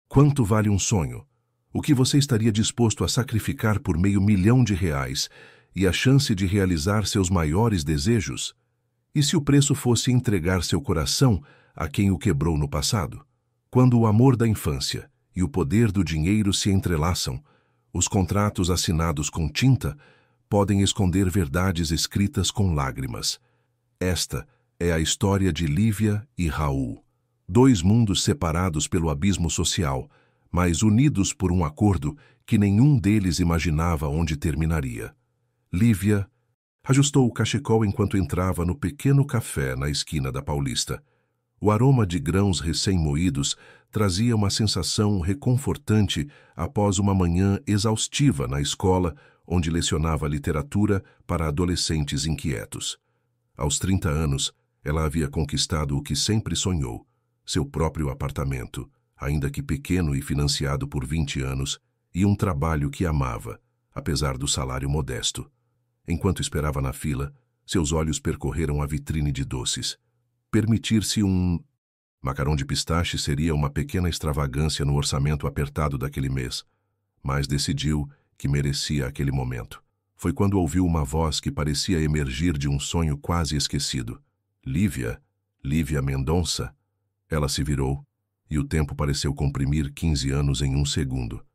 Quanto vale um sonho? O que você estaria disposto a sacrificar por R$500.000 e a chance de realizar seus maiores desejos? E se o preço fosse entregar seu coração a quem o quebrou no passado? Quando o amor da infância e o poder do dinheiro se entrelaçam, os contratos assinados com tinta podem esconder verdades escritas com lágrimas. Esta é a história de Lívia e Raul. Dois mundos separados pelo abismo social, mas unidos por um acordo que nenhum deles imaginava onde terminaria. Lívia ajustou o cachecol enquanto entrava no pequeno café na esquina da Paulista. O aroma de grãos recém-moídos trazia uma sensação reconfortante após uma manhã exaustiva na escola, onde lecionava literatura para adolescentes inquietos. Aos 30 anos, ela havia conquistado o que sempre sonhou, seu próprio apartamento, ainda que pequeno e financiado por 20 anos, e um trabalho que amava, apesar do salário modesto. Enquanto esperava na fila, seus olhos percorreram a vitrine de doces. Permitir-se um macarrão de pistache seria uma pequena extravagância no orçamento apertado daquele mês, mas decidiu que merecia aquele momento. Foi quando ouviu uma voz que parecia emergir de um sonho quase esquecido. Lívia? Lívia Mendonça? Ela se virou, e o tempo pareceu comprimir 15 anos em um segundo.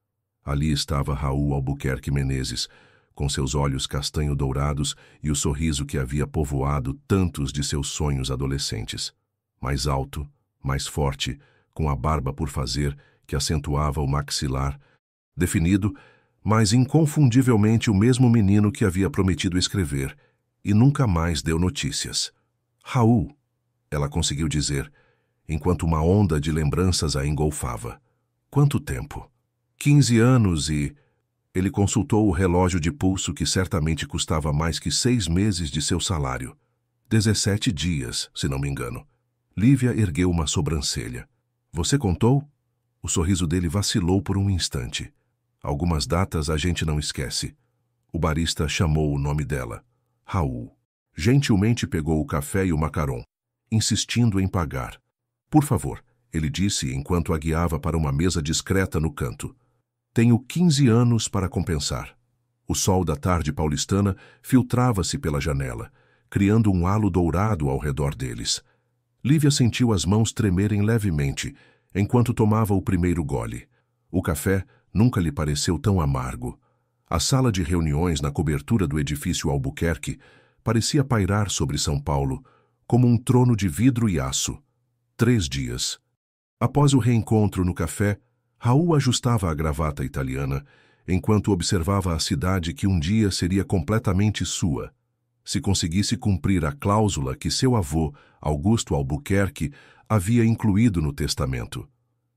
Ali estava Raul Albuquerque Menezes, com seus olhos castanho-dourados e o sorriso que havia povoado tantos de seus sonhos adolescentes. Mais alto, mais forte, com a barba por fazer que acentuava o maxilar, definido, mas inconfundivelmente o mesmo menino que havia prometido escrever, e nunca mais deu notícias. Raul, ela conseguiu dizer, enquanto uma onda de lembranças a engolfava. Quanto tempo? 15 anos e... Ele consultou o relógio de pulso que certamente custava mais que 6 meses de seu salário. 17 dias, se não me engano. Lívia ergueu uma sobrancelha. Você contou? O sorriso dele vacilou por um instante. Algumas datas a gente não esquece. O barista chamou o nome dela. Raul. Gentilmente pegou o café e o macarrão, insistindo em pagar. Por favor, ele disse enquanto a guiava para uma mesa discreta no canto. Tenho 15 anos para compensar. O sol da tarde paulistana filtrava-se pela janela, criando um halo dourado ao redor deles. Lívia sentiu as mãos tremerem levemente, enquanto tomava o primeiro gole. O café nunca lhe pareceu tão amargo. A sala de reuniões na cobertura do edifício Albuquerque parecia pairar sobre São Paulo, como um trono de vidro e aço. 3 dias. Após o reencontro no café, Raul ajustava a gravata italiana, enquanto observava a cidade que um dia seria completamente sua, se conseguisse cumprir a cláusula que seu avô, Augusto Albuquerque, havia incluído no testamento.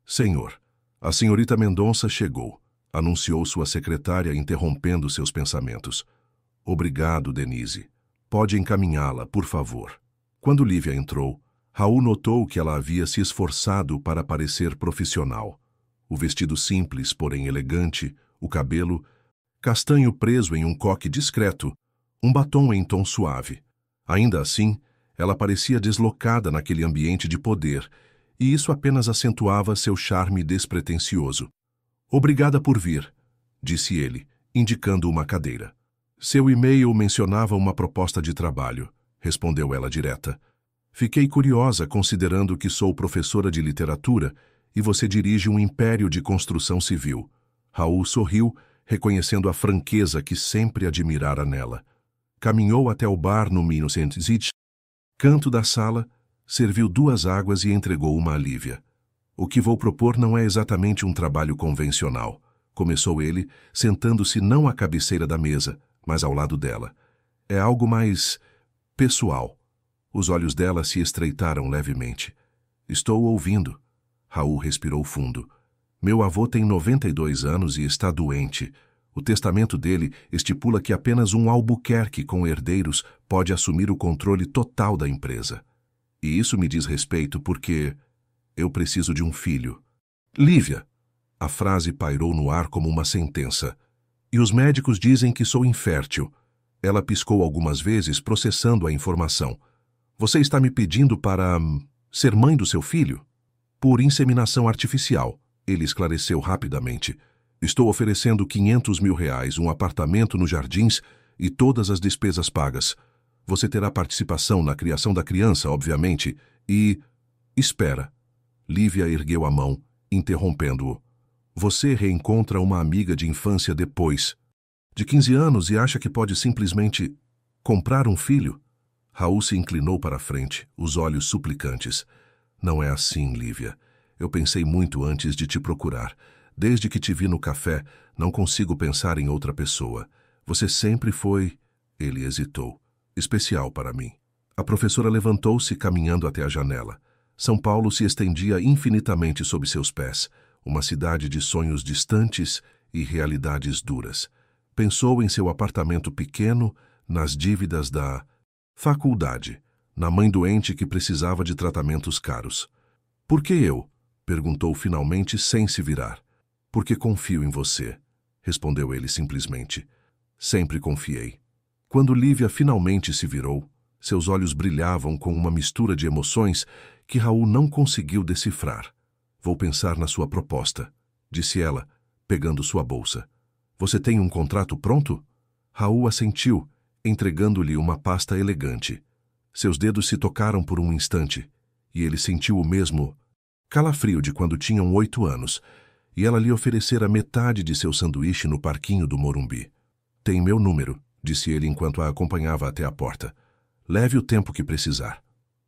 Senhor, a senhorita Mendonça chegou, anunciou sua secretária, interrompendo seus pensamentos. Obrigado, Denise. Pode encaminhá-la, por favor. Quando Lívia entrou, Raul notou que ela havia se esforçado para parecer profissional. O vestido simples, porém elegante, o cabelo, castanho preso em um coque discreto, um batom em tom suave. Ainda assim, ela parecia deslocada naquele ambiente de poder, e isso apenas acentuava seu charme despretensioso. Obrigada por vir, disse ele, indicando uma cadeira. Seu e-mail mencionava uma proposta de trabalho, respondeu ela direta. Fiquei curiosa considerando que sou professora de literatura e você dirige um império de construção civil. Raul sorriu, reconhecendo a franqueza que sempre admirara nela. Caminhou até o bar no Minusenzit, canto da sala, serviu 2 águas e entregou uma a Lívia. O que vou propor não é exatamente um trabalho convencional, começou ele, sentando-se não à cabeceira da mesa, mas ao lado dela. É algo mais pessoal. Os olhos dela se estreitaram levemente. Estou ouvindo. Raul respirou fundo. Meu avô tem 92 anos e está doente. O testamento dele estipula que apenas um Albuquerque com herdeiros pode assumir o controle total da empresa. E isso me diz respeito porque eu preciso de um filho. Lívia! A frase pairou no ar como uma sentença. E os médicos dizem que sou infértil. Ela piscou algumas vezes, processando a informação. Você está me pedindo para ser mãe do seu filho? Por inseminação artificial, Ele esclareceu rapidamente. Estou oferecendo R$ 500.000, um apartamento nos Jardins e todas as despesas pagas. Você terá participação na criação da criança, obviamente, e... Espera. Lívia ergueu a mão, interrompendo-o. Você reencontra uma amiga de infância depois de 15 anos e acha que pode simplesmente comprar um filho? Raul se inclinou para a frente, os olhos suplicantes. Não é assim, Lívia. Eu pensei muito antes de te procurar. Desde que te vi no café, não consigo pensar em outra pessoa. Você sempre foi... Ele hesitou. Especial para mim. A professora levantou-se, caminhando até a janela. São Paulo se estendia infinitamente sob seus pés, uma cidade de sonhos distantes e realidades duras. Pensou em seu apartamento pequeno, nas dívidas da faculdade, na mãe doente que precisava de tratamentos caros. Por que eu? Perguntou finalmente sem se virar. Porque confio em você, respondeu ele simplesmente. Sempre confiei. Quando Lívia finalmente se virou, seus olhos brilhavam com uma mistura de emoções que Raul não conseguiu decifrar. Vou pensar na sua proposta, disse ela, pegando sua bolsa. Você tem um contrato pronto? Raul assentiu, entregando-lhe uma pasta elegante. Seus dedos se tocaram por um instante, e ele sentiu o mesmo calafrio de quando tinham 8 anos, e ela lhe oferecera metade de seu sanduíche no parquinho do Morumbi. Tem meu número, disse ele enquanto a acompanhava até a porta. Leve o tempo que precisar.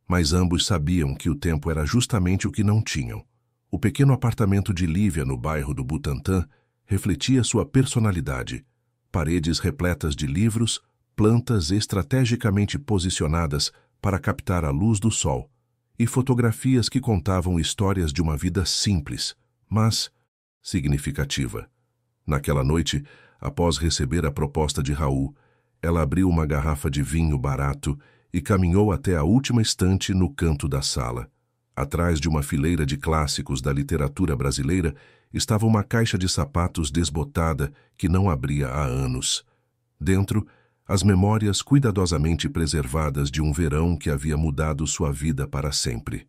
Mas ambos sabiam que o tempo era justamente o que não tinham. O pequeno apartamento de Lívia no bairro do Butantã refletia sua personalidade. Paredes repletas de livros, plantas estrategicamente posicionadas para captar a luz do sol, e fotografias que contavam histórias de uma vida simples, mas significativa. Naquela noite, após receber a proposta de Raul, ela abriu uma garrafa de vinho barato e caminhou até a última estante no canto da sala. Atrás de uma fileira de clássicos da literatura brasileira estava uma caixa de sapatos desbotada que não abria há anos. Dentro, as memórias cuidadosamente preservadas de um verão que havia mudado sua vida para sempre.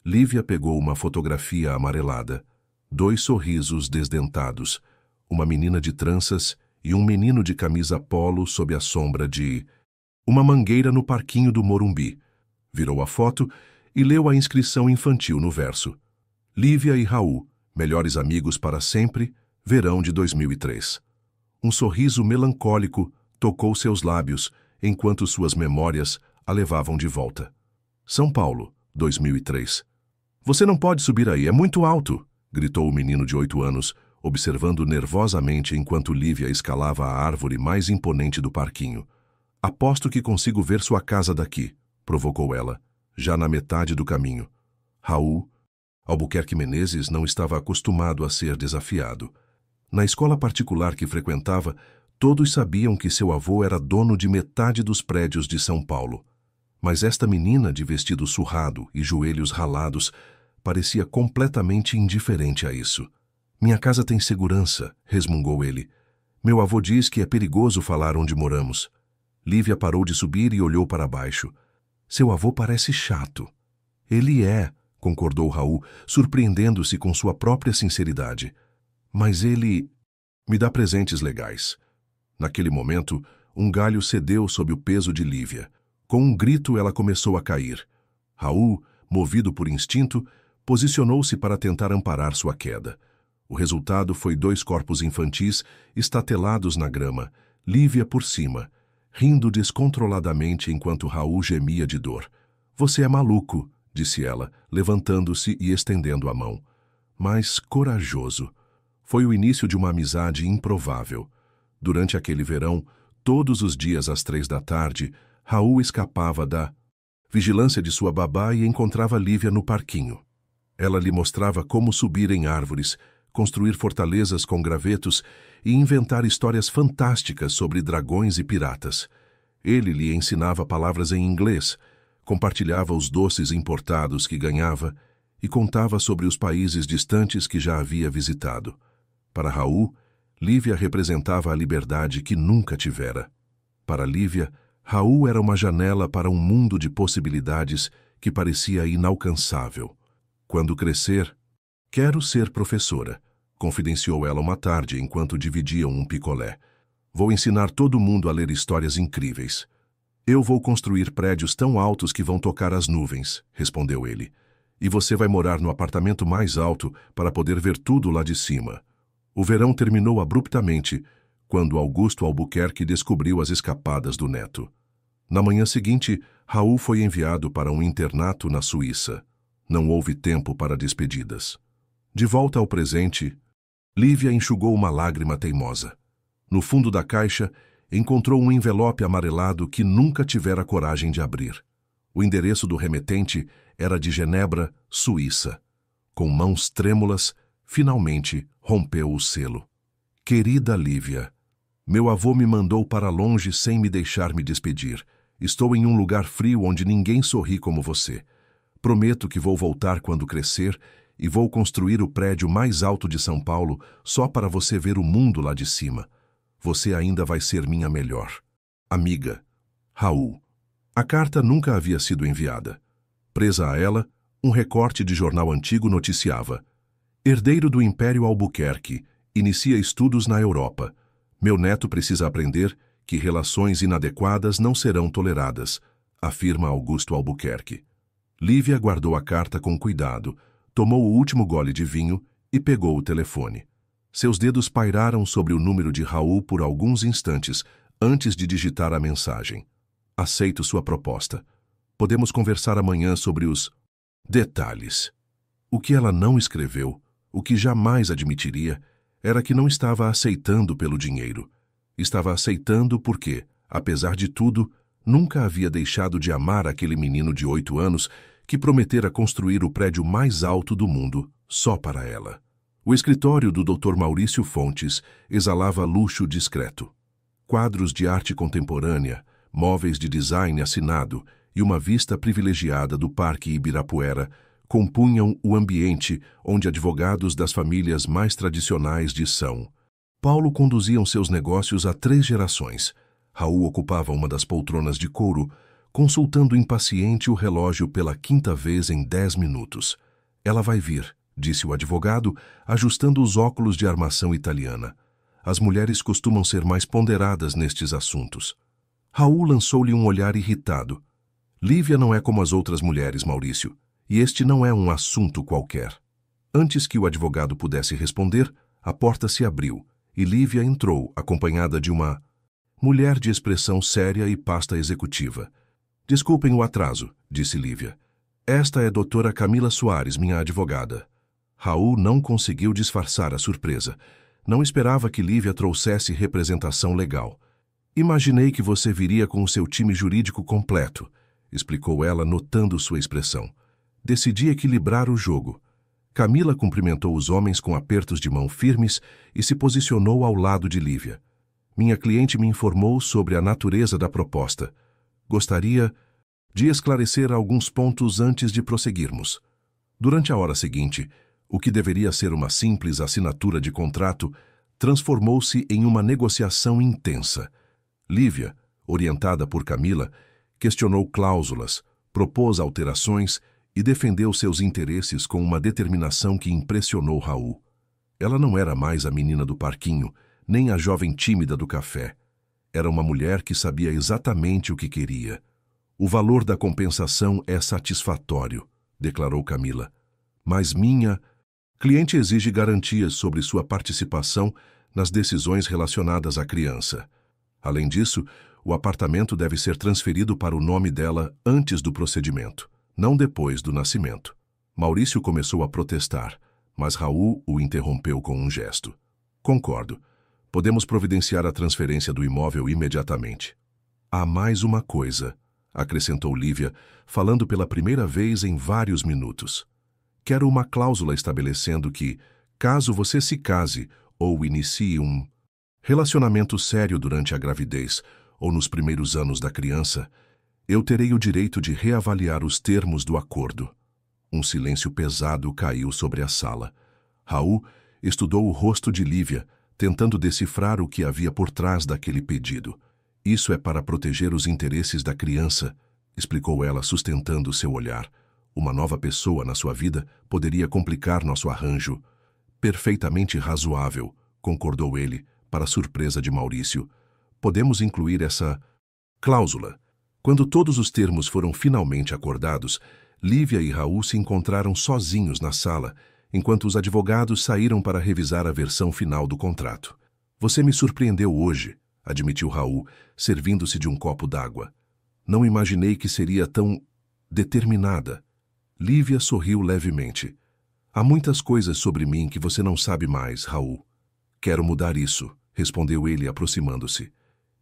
Lívia pegou uma fotografia amarelada, 2 sorrisos desdentados, uma menina de tranças e um menino de camisa polo sob a sombra de uma mangueira no parquinho do Morumbi. Virou a foto e leu a inscrição infantil no verso. Lívia e Raul, melhores amigos para sempre, verão de 2003. Um sorriso melancólico tocou seus lábios, enquanto suas memórias a levavam de volta. São Paulo, 2003. Você não pode subir aí, é muito alto, gritou o menino de 8 anos, observando nervosamente enquanto Lívia escalava a árvore mais imponente do parquinho. Aposto que consigo ver sua casa daqui, provocou ela, já na metade do caminho. Raul, Albuquerque Menezes, não estava acostumado a ser desafiado. Na escola particular que frequentava, todos sabiam que seu avô era dono de metade dos prédios de São Paulo. Mas esta menina, de vestido surrado e joelhos ralados, parecia completamente indiferente a isso. Minha casa tem segurança, resmungou ele. Meu avô diz que é perigoso falar onde moramos. Lívia parou de subir e olhou para baixo. Seu avô parece chato. Ele é, concordou Raul, surpreendendo-se com sua própria sinceridade. Mas ele me dá presentes legais. Naquele momento, um galho cedeu sob o peso de Lívia. Com um grito, ela começou a cair. Raul, movido por instinto, posicionou-se para tentar amparar sua queda. O resultado foi 2 corpos infantis estatelados na grama, Lívia por cima, rindo descontroladamente enquanto Raul gemia de dor. Você é maluco, disse ela, levantando-se e estendendo a mão. Mas corajoso. Foi o início de uma amizade improvável. Durante aquele verão, todos os dias às 3 da tarde, Raul escapava da vigilância de sua babá e encontrava Lívia no parquinho. Ela lhe mostrava como subir em árvores, construir fortalezas com gravetos e inventar histórias fantásticas sobre dragões e piratas. Ele lhe ensinava palavras em inglês, compartilhava os doces importados que ganhava e contava sobre os países distantes que já havia visitado. Para Raul, Lívia representava a liberdade que nunca tivera. Para Lívia, Raul era uma janela para um mundo de possibilidades que parecia inalcançável. Quando crescer, Quero ser professora, confidenciou ela uma tarde enquanto dividiam um picolé. Vou ensinar todo mundo a ler histórias incríveis. Eu vou construir prédios tão altos que vão tocar as nuvens, respondeu ele. E você vai morar no apartamento mais alto para poder ver tudo lá de cima. O verão terminou abruptamente quando Augusto Albuquerque descobriu as escapadas do neto. Na manhã seguinte, Raul foi enviado para um internato na Suíça. Não houve tempo para despedidas. De volta ao presente, Lívia enxugou uma lágrima teimosa. No fundo da caixa, encontrou um envelope amarelado que nunca tivera coragem de abrir. O endereço do remetente era de Genebra, Suíça. Com mãos trêmulas, finalmente rompeu o selo. Querida Lívia, meu avô me mandou para longe sem me deixar me despedir. Estou em um lugar frio onde ninguém sorri como você. Prometo que vou voltar quando crescer e vou construir o prédio mais alto de São Paulo só para você ver o mundo lá de cima. Você ainda vai ser minha melhor amiga. Raul. A carta nunca havia sido enviada. Presa a ela, um recorte de jornal antigo noticiava: herdeiro do Império Albuquerque, inicia estudos na Europa. Meu neto precisa aprender que relações inadequadas não serão toleradas, afirma Augusto Albuquerque. Lívia guardou a carta com cuidado, tomou o último gole de vinho e pegou o telefone. Seus dedos pairaram sobre o número de Raul por alguns instantes antes de digitar a mensagem. Aceito sua proposta. Podemos conversar amanhã sobre os detalhes. O que ela não escreveu, o que jamais admitiria, era que não estava aceitando pelo dinheiro. Estava aceitando porque, apesar de tudo, nunca havia deixado de amar aquele menino de 8 anos que prometera construir o prédio mais alto do mundo só para ela. O escritório do Dr. Maurício Fontes exalava luxo discreto. Quadros de arte contemporânea, móveis de design assinado e uma vista privilegiada do Parque Ibirapuera compunham o ambiente onde advogados das famílias mais tradicionais de São Paulo conduziam seus negócios há 3 gerações. Raul ocupava uma das poltronas de couro, consultando impaciente o relógio pela 5ª vez em 10 minutos. Ela vai vir, disse o advogado, ajustando os óculos de armação italiana. As mulheres costumam ser mais ponderadas nestes assuntos. Raul lançou-lhe um olhar irritado. Lívia não é como as outras mulheres, Maurício, e este não é um assunto qualquer. Antes que o advogado pudesse responder, a porta se abriu e Lívia entrou, acompanhada de uma mulher de expressão séria e pasta executiva. Desculpem o atraso, disse Lívia. Esta é doutora Camila Soares, minha advogada. Raul não conseguiu disfarçar a surpresa. Não esperava que Lívia trouxesse representação legal. Imaginei que você viria com o seu time jurídico completo, explicou ela, notando sua expressão. Decidi equilibrar o jogo. Camila cumprimentou os homens com apertos de mão firmes e se posicionou ao lado de Lívia. Minha cliente me informou sobre a natureza da proposta. Gostaria de esclarecer alguns pontos antes de prosseguirmos. Durante a hora seguinte, o que deveria ser uma simples assinatura de contrato transformou-se em uma negociação intensa. Lívia, orientada por Camila, questionou cláusulas, propôs alterações e defendeu seus interesses com uma determinação que impressionou Raul. Ela não era mais a menina do parquinho, nem a jovem tímida do café. Era uma mulher que sabia exatamente o que queria. O valor da compensação é satisfatório, declarou Camila. Mas minha cliente exige garantias sobre sua participação nas decisões relacionadas à criança. Além disso, o apartamento deve ser transferido para o nome dela antes do procedimento, não depois do nascimento. Maurício começou a protestar, mas Raul o interrompeu com um gesto. Concordo. Podemos providenciar a transferência do imóvel imediatamente. Há mais uma coisa, acrescentou Lívia, falando pela primeira vez em vários minutos. Quero uma cláusula estabelecendo que, caso você se case ou inicie um relacionamento sério durante a gravidez ou nos primeiros anos da criança, eu terei o direito de reavaliar os termos do acordo. Um silêncio pesado caiu sobre a sala. Raul estudou o rosto de Lívia, tentando decifrar o que havia por trás daquele pedido. Isso é para proteger os interesses da criança, explicou ela, sustentando seu olhar. Uma nova pessoa na sua vida poderia complicar nosso arranjo. Perfeitamente razoável, concordou ele, para surpresa de Maurício. Podemos incluir essa cláusula. Quando todos os termos foram finalmente acordados, Lívia e Raul se encontraram sozinhos na sala, enquanto os advogados saíram para revisar a versão final do contrato. Você me surpreendeu hoje, admitiu Raul, servindo-se de um copo d'água. Não imaginei que seria tão determinada. Lívia sorriu levemente. Há muitas coisas sobre mim que você não sabe mais, Raul. Quero mudar isso, respondeu ele, aproximando-se.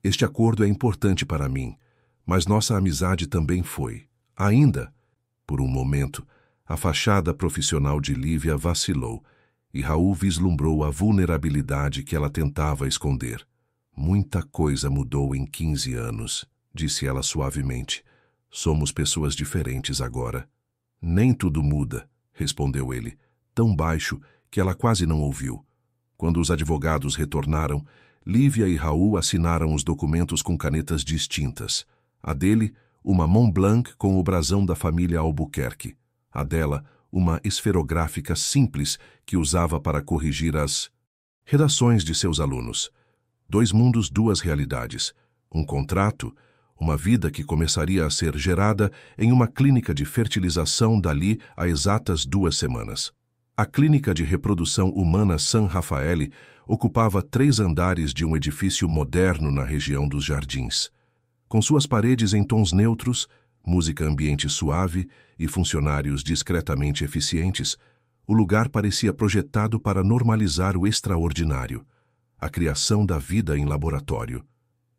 Este acordo é importante para mim, mas nossa amizade também foi. Ainda, por um momento, a fachada profissional de Lívia vacilou e Raul vislumbrou a vulnerabilidade que ela tentava esconder. Muita coisa mudou em 15 anos, disse ela suavemente. Somos pessoas diferentes agora. Nem tudo muda, respondeu ele, tão baixo que ela quase não ouviu. Quando os advogados retornaram, Lívia e Raul assinaram os documentos com canetas distintas. A dele, uma Mont Blanc com o brasão da família Albuquerque. A dela, uma esferográfica simples que usava para corrigir as redações de seus alunos. 2 mundos, 2 realidades. Um contrato, uma vida que começaria a ser gerada em uma clínica de fertilização dali a exatas 2 semanas. A clínica de reprodução humana San Rafael ocupava 3 andares de um edifício moderno na região dos Jardins. Com suas paredes em tons neutros, música ambiente suave e funcionários discretamente eficientes, o lugar parecia projetado para normalizar o extraordinário, a criação da vida em laboratório.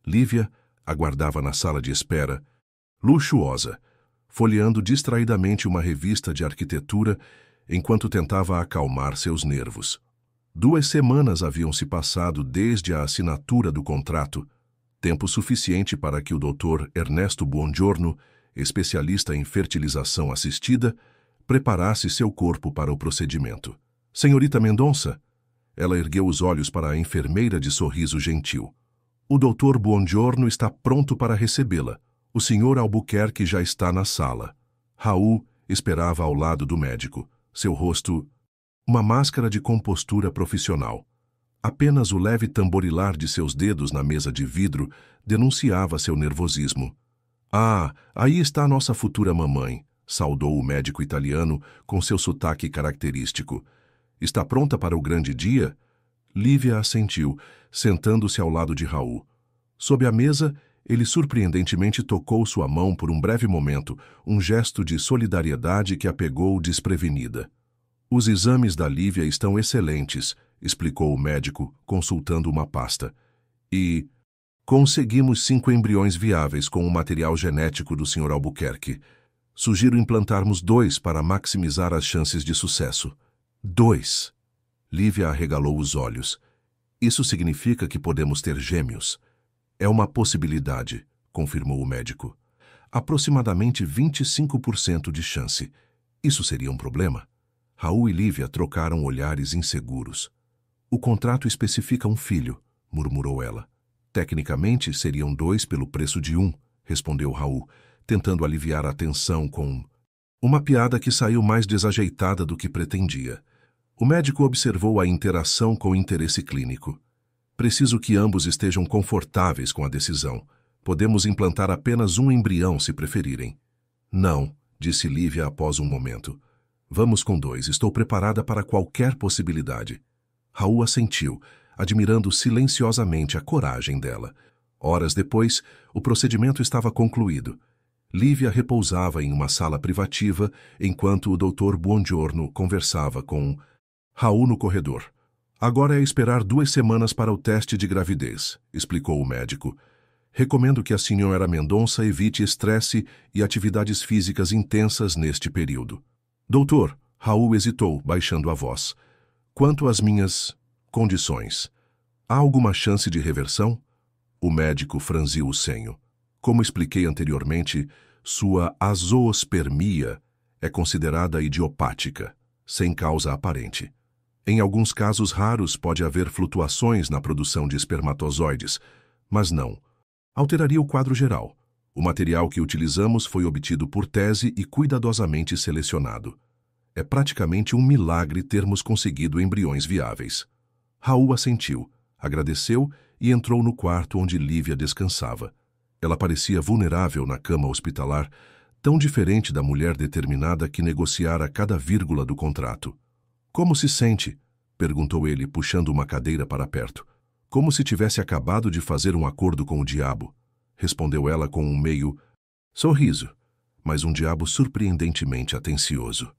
Lívia aguardava na sala de espera, luxuosa, folheando distraidamente uma revista de arquitetura enquanto tentava acalmar seus nervos. 2 semanas haviam se passado desde a assinatura do contrato, tempo suficiente para que o Dr. Ernesto Buongiorno, especialista em fertilização assistida, preparasse seu corpo para o procedimento. Senhorita Mendonça? Ela ergueu os olhos para a enfermeira de sorriso gentil. O Dr. Buongiorno está pronto para recebê-la. O Sr. Albuquerque já está na sala. Raul esperava ao lado do médico. Seu rosto, uma máscara de compostura profissional. Apenas o leve tamborilar de seus dedos na mesa de vidro denunciava seu nervosismo. Ah, aí está nossa futura mamãe, saudou o médico italiano com seu sotaque característico. Está pronta para o grande dia? Lívia assentiu, sentando-se ao lado de Raul. Sob a mesa, ele surpreendentemente tocou sua mão por um breve momento, um gesto de solidariedade que a pegou desprevenida. Os exames da Lívia estão excelentes, explicou o médico, consultando uma pasta. E conseguimos 5 embriões viáveis com o material genético do Sr. Albuquerque. Sugiro implantarmos 2 para maximizar as chances de sucesso. 2. Lívia arregalou os olhos. Isso significa que podemos ter gêmeos. É uma possibilidade, confirmou o médico. Aproximadamente 25% de chance. Isso seria um problema? Raul e Lívia trocaram olhares inseguros. O contrato especifica um filho, murmurou ela. Tecnicamente, seriam 2 pelo preço de 1, respondeu Raul, tentando aliviar a tensão com uma piada que saiu mais desajeitada do que pretendia. O médico observou a interação com interesse clínico. Preciso que ambos estejam confortáveis com a decisão. Podemos implantar apenas um embrião, se preferirem. Não, disse Lívia após um momento. Vamos com 2, estou preparada para qualquer possibilidade. Raul assentiu, admirando silenciosamente a coragem dela. Horas depois, o procedimento estava concluído. Lívia repousava em uma sala privativa, enquanto o Dr. Buongiorno conversava com Raul no corredor. Agora é esperar 2 semanas para o teste de gravidez, explicou o médico. Recomendo que a senhora Mendonça evite estresse e atividades físicas intensas neste período. Doutor, Raul hesitou, baixando a voz. Quanto às minhas condições, há alguma chance de reversão? O médico franziu o senho. Como expliquei anteriormente, sua azoospermia é considerada idiopática, sem causa aparente. Em alguns casos raros pode haver flutuações na produção de espermatozoides, mas não. Alteraria o quadro geral. O material que utilizamos foi obtido por tese e cuidadosamente selecionado. É praticamente um milagre termos conseguido embriões viáveis. Raul assentiu, agradeceu e entrou no quarto onde Lívia descansava. Ela parecia vulnerável na cama hospitalar, tão diferente da mulher determinada que negociara cada vírgula do contrato. "Como se sente?" perguntou ele, puxando uma cadeira para perto. "Como se tivesse acabado de fazer um acordo com o diabo", respondeu ela com um meio sorriso, mas um diabo surpreendentemente atencioso.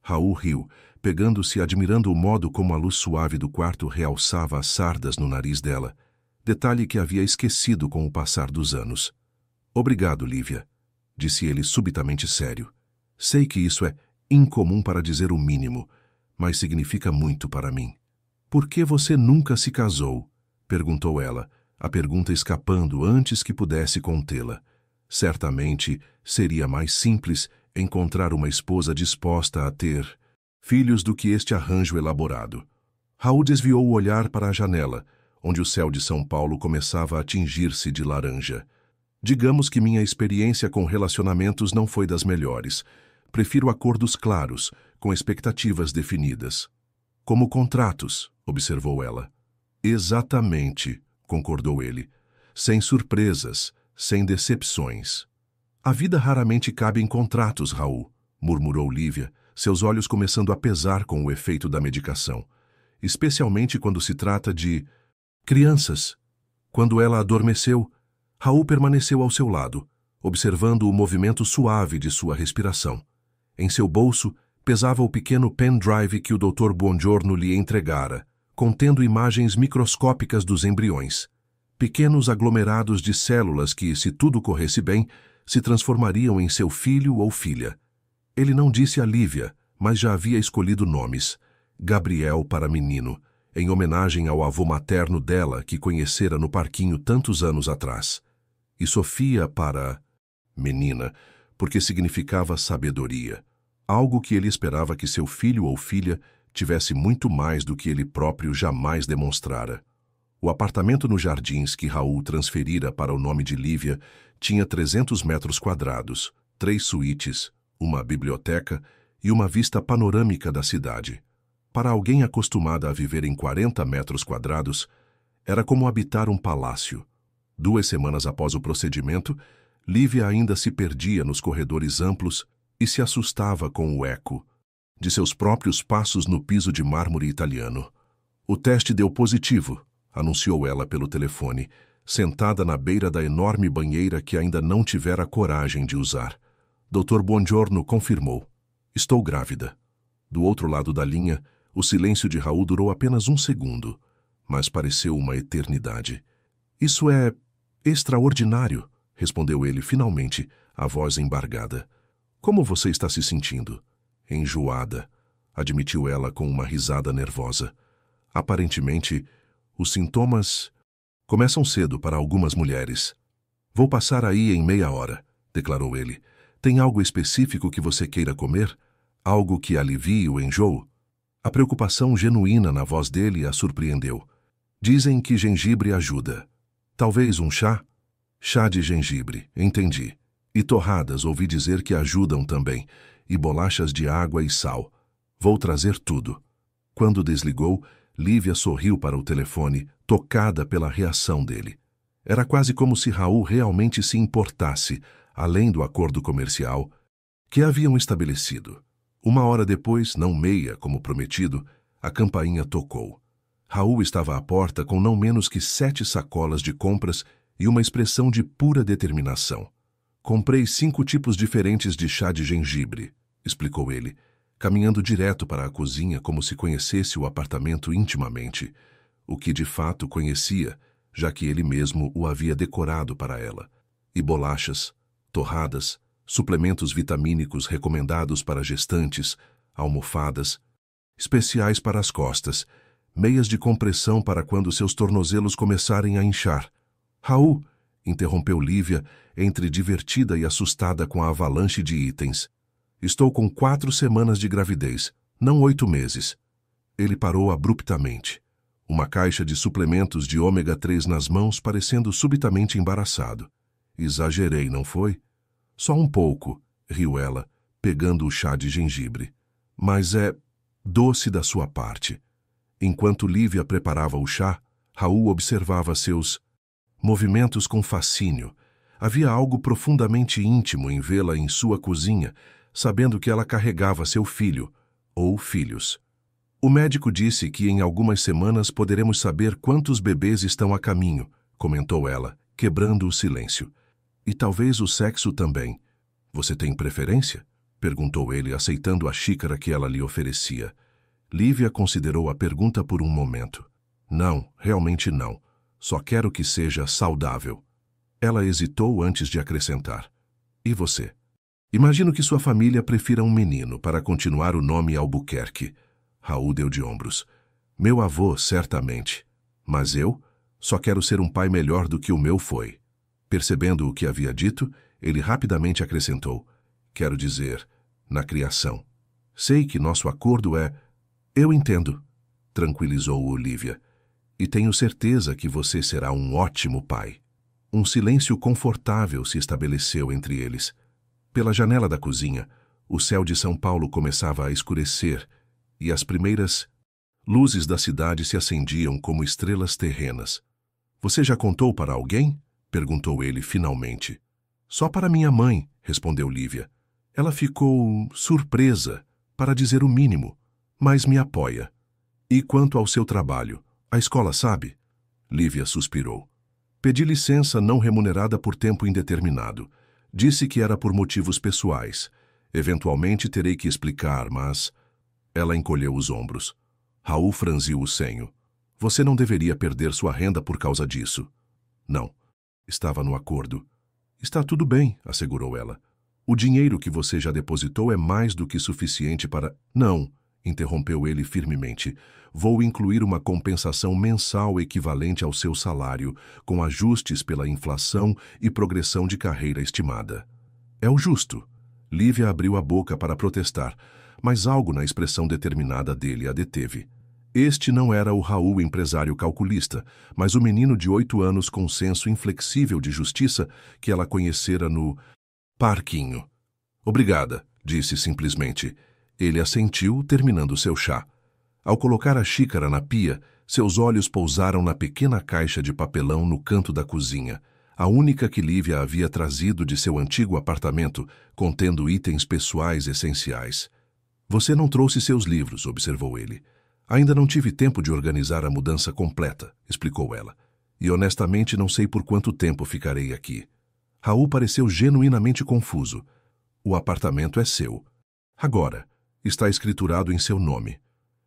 Raul riu, pegando-se admirando o modo como a luz suave do quarto realçava as sardas no nariz dela, detalhe que havia esquecido com o passar dos anos. "Obrigado, Lívia", disse ele subitamente sério. "Sei que isso é incomum para dizer o mínimo, mas significa muito para mim." "Por que você nunca se casou?" perguntou ela, a pergunta escapando antes que pudesse contê-la. Certamente seria mais simples encontrar uma esposa disposta a ter filhos do que este arranjo elaborado. Raul desviou o olhar para a janela, onde o céu de São Paulo começava a tingir-se de laranja. "Digamos que minha experiência com relacionamentos não foi das melhores. Prefiro acordos claros, com expectativas definidas." "Como contratos", observou ela. "Exatamente", concordou ele. "Sem surpresas, sem decepções." "A vida raramente cabe em contratos, Raul", murmurou Lívia, seus olhos começando a pesar com o efeito da medicação. "Especialmente quando se trata de crianças." Quando ela adormeceu, Raul permaneceu ao seu lado, observando o movimento suave de sua respiração. Em seu bolso, pesava o pequeno pendrive que o Dr. Buongiorno lhe entregara, contendo imagens microscópicas dos embriões. Pequenos aglomerados de células que, se tudo corresse bem, se transformariam em seu filho ou filha. Ele não disse a Lívia, mas já havia escolhido nomes. Gabriel para menino, em homenagem ao avô materno dela que conhecera no parquinho tantos anos atrás. E Sofia para menina, porque significava sabedoria. Algo que ele esperava que seu filho ou filha tivesse muito mais do que ele próprio jamais demonstrara. O apartamento nos Jardins que Raul transferira para o nome de Lívia tinha 300 metros quadrados, 3 suítes, uma biblioteca e uma vista panorâmica da cidade. Para alguém acostumada a viver em 40 metros quadrados, era como habitar um palácio. 2 semanas após o procedimento, Lívia ainda se perdia nos corredores amplos e se assustava com o eco de seus próprios passos no piso de mármore italiano. "O teste deu positivo", anunciou ela pelo telefone, sentada na beira da enorme banheira que ainda não tivera coragem de usar. Dr. Buongiorno confirmou. "Estou grávida." Do outro lado da linha, o silêncio de Raul durou apenas 1 segundo, mas pareceu uma eternidade. "Isso é extraordinário", respondeu ele finalmente, a voz embargada. "Como você está se sentindo?" "Enjoada", admitiu ela com uma risada nervosa. "Aparentemente, os sintomas começam cedo para algumas mulheres." "Vou passar aí em meia hora", declarou ele. "Tem algo específico que você queira comer? Algo que alivie o enjoo?" A preocupação genuína na voz dele a surpreendeu. "Dizem que gengibre ajuda. Talvez um chá?" "Chá de gengibre, entendi. E torradas ouvi dizer que ajudam também, e bolachas de água e sal. Vou trazer tudo." Quando desligou, Lívia sorriu para o telefone, tocada pela reação dele. Era quase como se Raul realmente se importasse, além do acordo comercial que haviam estabelecido. 1 hora depois, não meia, como prometido, a campainha tocou. Raul estava à porta com não menos que 7 sacolas de compras e uma expressão de pura determinação. "Comprei 5 tipos diferentes de chá de gengibre", explicou ele, caminhando direto para a cozinha como se conhecesse o apartamento intimamente, o que de fato conhecia, já que ele mesmo o havia decorado para ela. "E bolachas, torradas, suplementos vitamínicos recomendados para gestantes, almofadas, especiais para as costas, meias de compressão para quando seus tornozelos começarem a inchar." "Raul", interrompeu Lívia, entre divertida e assustada com a avalanche de itens. "Estou com 4 semanas de gravidez, não 8 meses." Ele parou abruptamente, uma caixa de suplementos de ômega 3 nas mãos, parecendo subitamente embaraçado. Exagerei, não foi? Só um pouco, riu ela, pegando o chá de gengibre. Mas é doce da sua parte. Enquanto Lívia preparava o chá, Raul observava seus movimentos com fascínio. Havia algo profundamente íntimo em vê-la em sua cozinha, sabendo que ela carregava seu filho, ou filhos. O médico disse que em algumas semanas poderemos saber quantos bebês estão a caminho, comentou ela, quebrando o silêncio. E talvez o sexo também. Você tem preferência? Perguntou ele, aceitando a xícara que ela lhe oferecia. Lívia considerou a pergunta por um momento. Não, realmente não. Só quero que seja saudável. Ela hesitou antes de acrescentar. E você? Imagino que sua família prefira um menino para continuar o nome Albuquerque. Raul deu de ombros. Meu avô, certamente. Mas eu só quero ser um pai melhor do que o meu foi. Percebendo o que havia dito, ele rapidamente acrescentou. Quero dizer, na criação. Sei que nosso acordo é... Eu entendo, tranquilizou-o Lívia. E tenho certeza que você será um ótimo pai. Um silêncio confortável se estabeleceu entre eles. Pela janela da cozinha, o céu de São Paulo começava a escurecer e as primeiras luzes da cidade se acendiam como estrelas terrenas. Você já contou para alguém? Perguntou ele finalmente. Só para minha mãe, respondeu Lívia. Ela ficou surpresa, para dizer o mínimo, mas me apoia. E quanto ao seu trabalho, a escola sabe? Lívia suspirou. Pedi licença não remunerada por tempo indeterminado. Disse que era por motivos pessoais. Eventualmente terei que explicar, mas... Ela encolheu os ombros. Raul franziu o senho. Você não deveria perder sua renda por causa disso. Não. Estava no acordo. Está tudo bem, assegurou ela. O dinheiro que você já depositou é mais do que suficiente para... Não, interrompeu ele firmemente. Vou incluir uma compensação mensal equivalente ao seu salário, com ajustes pela inflação e progressão de carreira estimada. É o justo. Lívia abriu a boca para protestar, mas algo na expressão determinada dele a deteve. Este não era o Raul empresário calculista, mas o menino de 8 anos com senso inflexível de justiça que ela conhecera no parquinho. Obrigada, disse simplesmente. Ele assentiu, terminando seu chá. Ao colocar a xícara na pia, seus olhos pousaram na pequena caixa de papelão no canto da cozinha, a única que Lívia havia trazido de seu antigo apartamento, contendo itens pessoais essenciais. Você não trouxe seus livros, observou ele. Ainda não tive tempo de organizar a mudança completa, explicou ela. E honestamente não sei por quanto tempo ficarei aqui. Raul pareceu genuinamente confuso. O apartamento é seu. Agora, está escriturado em seu nome.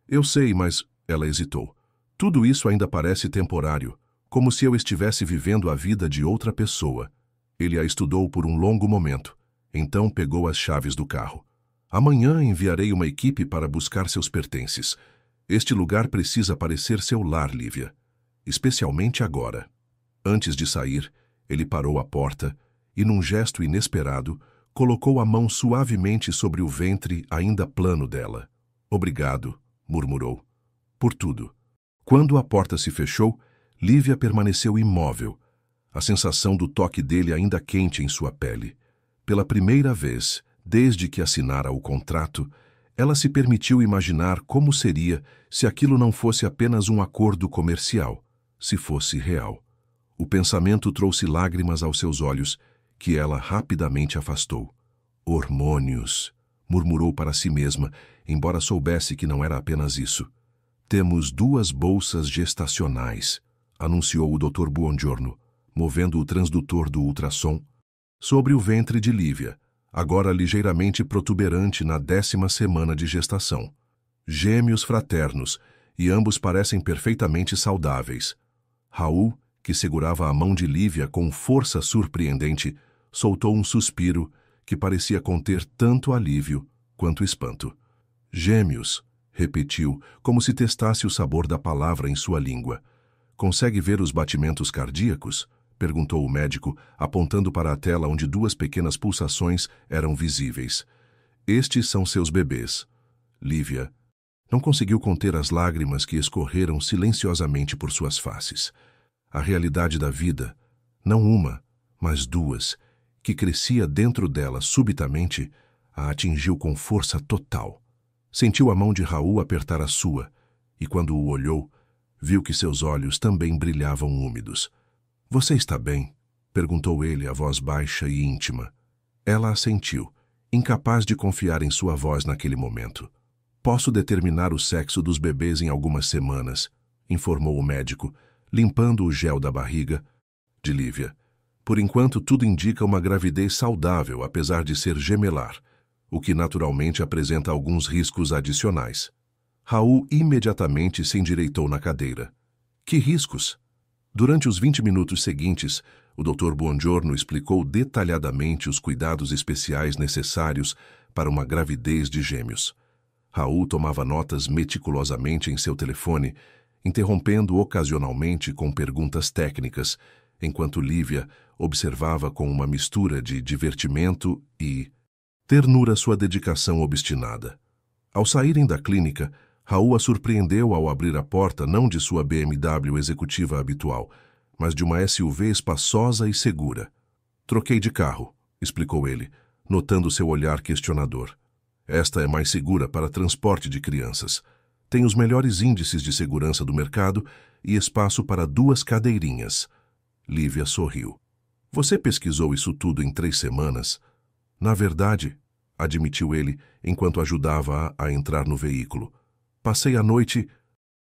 Eu sei, mas... Ela hesitou. Tudo isso ainda parece temporário, como se eu estivesse vivendo a vida de outra pessoa. Ele a estudou por um longo momento. Então pegou as chaves do carro. Amanhã enviarei uma equipe para buscar seus pertences. Este lugar precisa parecer seu lar, Lívia. Especialmente agora. Antes de sair, ele parou à porta e, num gesto inesperado, colocou a mão suavemente sobre o ventre ainda plano dela. Obrigado, murmurou. Por tudo. Quando a porta se fechou, Lívia permaneceu imóvel, a sensação do toque dele ainda quente em sua pele. Pela primeira vez, desde que assinara o contrato, ela se permitiu imaginar como seria se aquilo não fosse apenas um acordo comercial, se fosse real. O pensamento trouxe lágrimas aos seus olhos, que ela rapidamente afastou. Hormônios, murmurou para si mesma, embora soubesse que não era apenas isso. Temos 2 bolsas gestacionais, anunciou o Dr. Buongiorno, movendo o transdutor do ultrassom sobre o ventre de Lívia, agora ligeiramente protuberante na 10ª semana de gestação. Gêmeos fraternos, e ambos parecem perfeitamente saudáveis. Raul, que segurava a mão de Lívia com força surpreendente, soltou um suspiro que parecia conter tanto alívio quanto espanto. Gêmeos, repetiu, como se testasse o sabor da palavra em sua língua. Consegue ver os batimentos cardíacos? Perguntou o médico, apontando para a tela onde 2 pequenas pulsações eram visíveis. Estes são seus bebês. Lívia não conseguiu conter as lágrimas que escorreram silenciosamente por suas faces. A realidade da vida, não uma, mas duas, que crescia dentro dela subitamente, a atingiu com força total. Sentiu a mão de Raul apertar a sua, e quando o olhou, viu que seus olhos também brilhavam úmidos. "Você está bem?" perguntou ele, a voz baixa e íntima. Ela assentiu, incapaz de confiar em sua voz naquele momento. "Posso determinar o sexo dos bebês em algumas semanas", informou o médico, limpando o gel da barriga de Lívia. "Por enquanto, tudo indica uma gravidez saudável, apesar de ser gemelar, o que naturalmente apresenta alguns riscos adicionais." Raul imediatamente se endireitou na cadeira. "Que riscos?" Durante os 20 minutos seguintes, o Dr. Buongiorno explicou detalhadamente os cuidados especiais necessários para uma gravidez de gêmeos. Raul tomava notas meticulosamente em seu telefone, interrompendo ocasionalmente com perguntas técnicas, enquanto Lívia observava com uma mistura de divertimento e ternura sua dedicação obstinada. Ao saírem da clínica, Raul a surpreendeu ao abrir a porta não de sua BMW executiva habitual, mas de uma SUV espaçosa e segura. "Troquei de carro", explicou ele, notando seu olhar questionador. "Esta é mais segura para transporte de crianças. Tem os melhores índices de segurança do mercado e espaço para 2 cadeirinhas." Lívia sorriu. "Você pesquisou isso tudo em 3 semanas?" "Na verdade", admitiu ele, enquanto ajudava-a a entrar no veículo, "passei a noite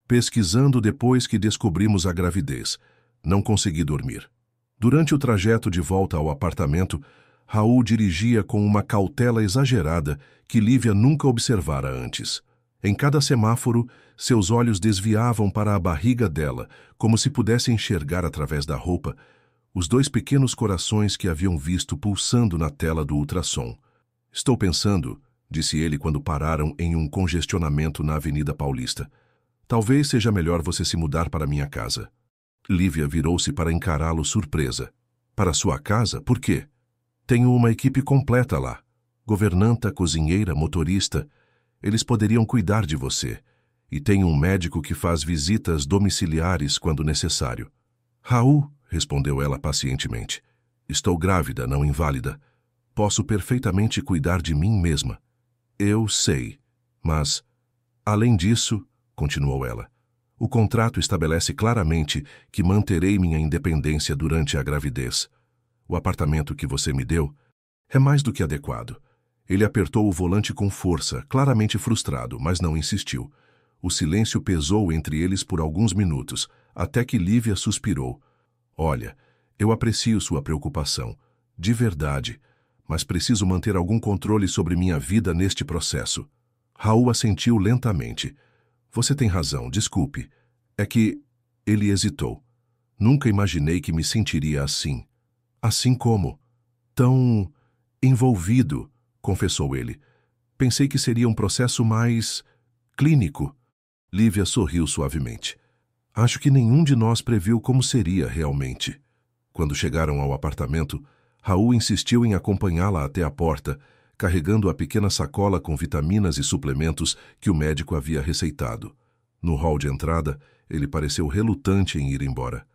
pesquisando depois que descobrimos a gravidez. Não consegui dormir." Durante o trajeto de volta ao apartamento, Raul dirigia com uma cautela exagerada que Lívia nunca observara antes. Em cada semáforo, seus olhos desviavam para a barriga dela, como se pudesse enxergar através da roupa os 2 pequenos corações que haviam visto pulsando na tela do ultrassom. "Estou pensando", disse ele quando pararam em um congestionamento na Avenida Paulista, "talvez seja melhor você se mudar para minha casa." Lívia virou-se para encará-lo surpresa. "Para sua casa? Por quê?" "Tenho uma equipe completa lá. Governanta, cozinheira, motorista. Eles poderiam cuidar de você. E tenho um médico que faz visitas domiciliares quando necessário." "Raul", respondeu ela pacientemente, "estou grávida, não inválida. Posso perfeitamente cuidar de mim mesma." "Eu sei, mas, além disso", continuou ela, "o contrato estabelece claramente que manterei minha independência durante a gravidez. O apartamento que você me deu é mais do que adequado." Ele apertou o volante com força, claramente frustrado, mas não insistiu. O silêncio pesou entre eles por alguns minutos, até que Lívia suspirou. "Olha, eu aprecio sua preocupação, de verdade, mas preciso manter algum controle sobre minha vida neste processo." Raul assentiu lentamente. "Você tem razão, desculpe. É que..." Ele hesitou. "Nunca imaginei que me sentiria assim." "Assim como? Tão envolvido", confessou ele. "Pensei que seria um processo mais clínico." Lívia sorriu suavemente. "Acho que nenhum de nós previu como seria realmente." Quando chegaram ao apartamento, Raul insistiu em acompanhá-la até a porta, carregando a pequena sacola com vitaminas e suplementos que o médico havia receitado. No hall de entrada, ele pareceu relutante em ir embora.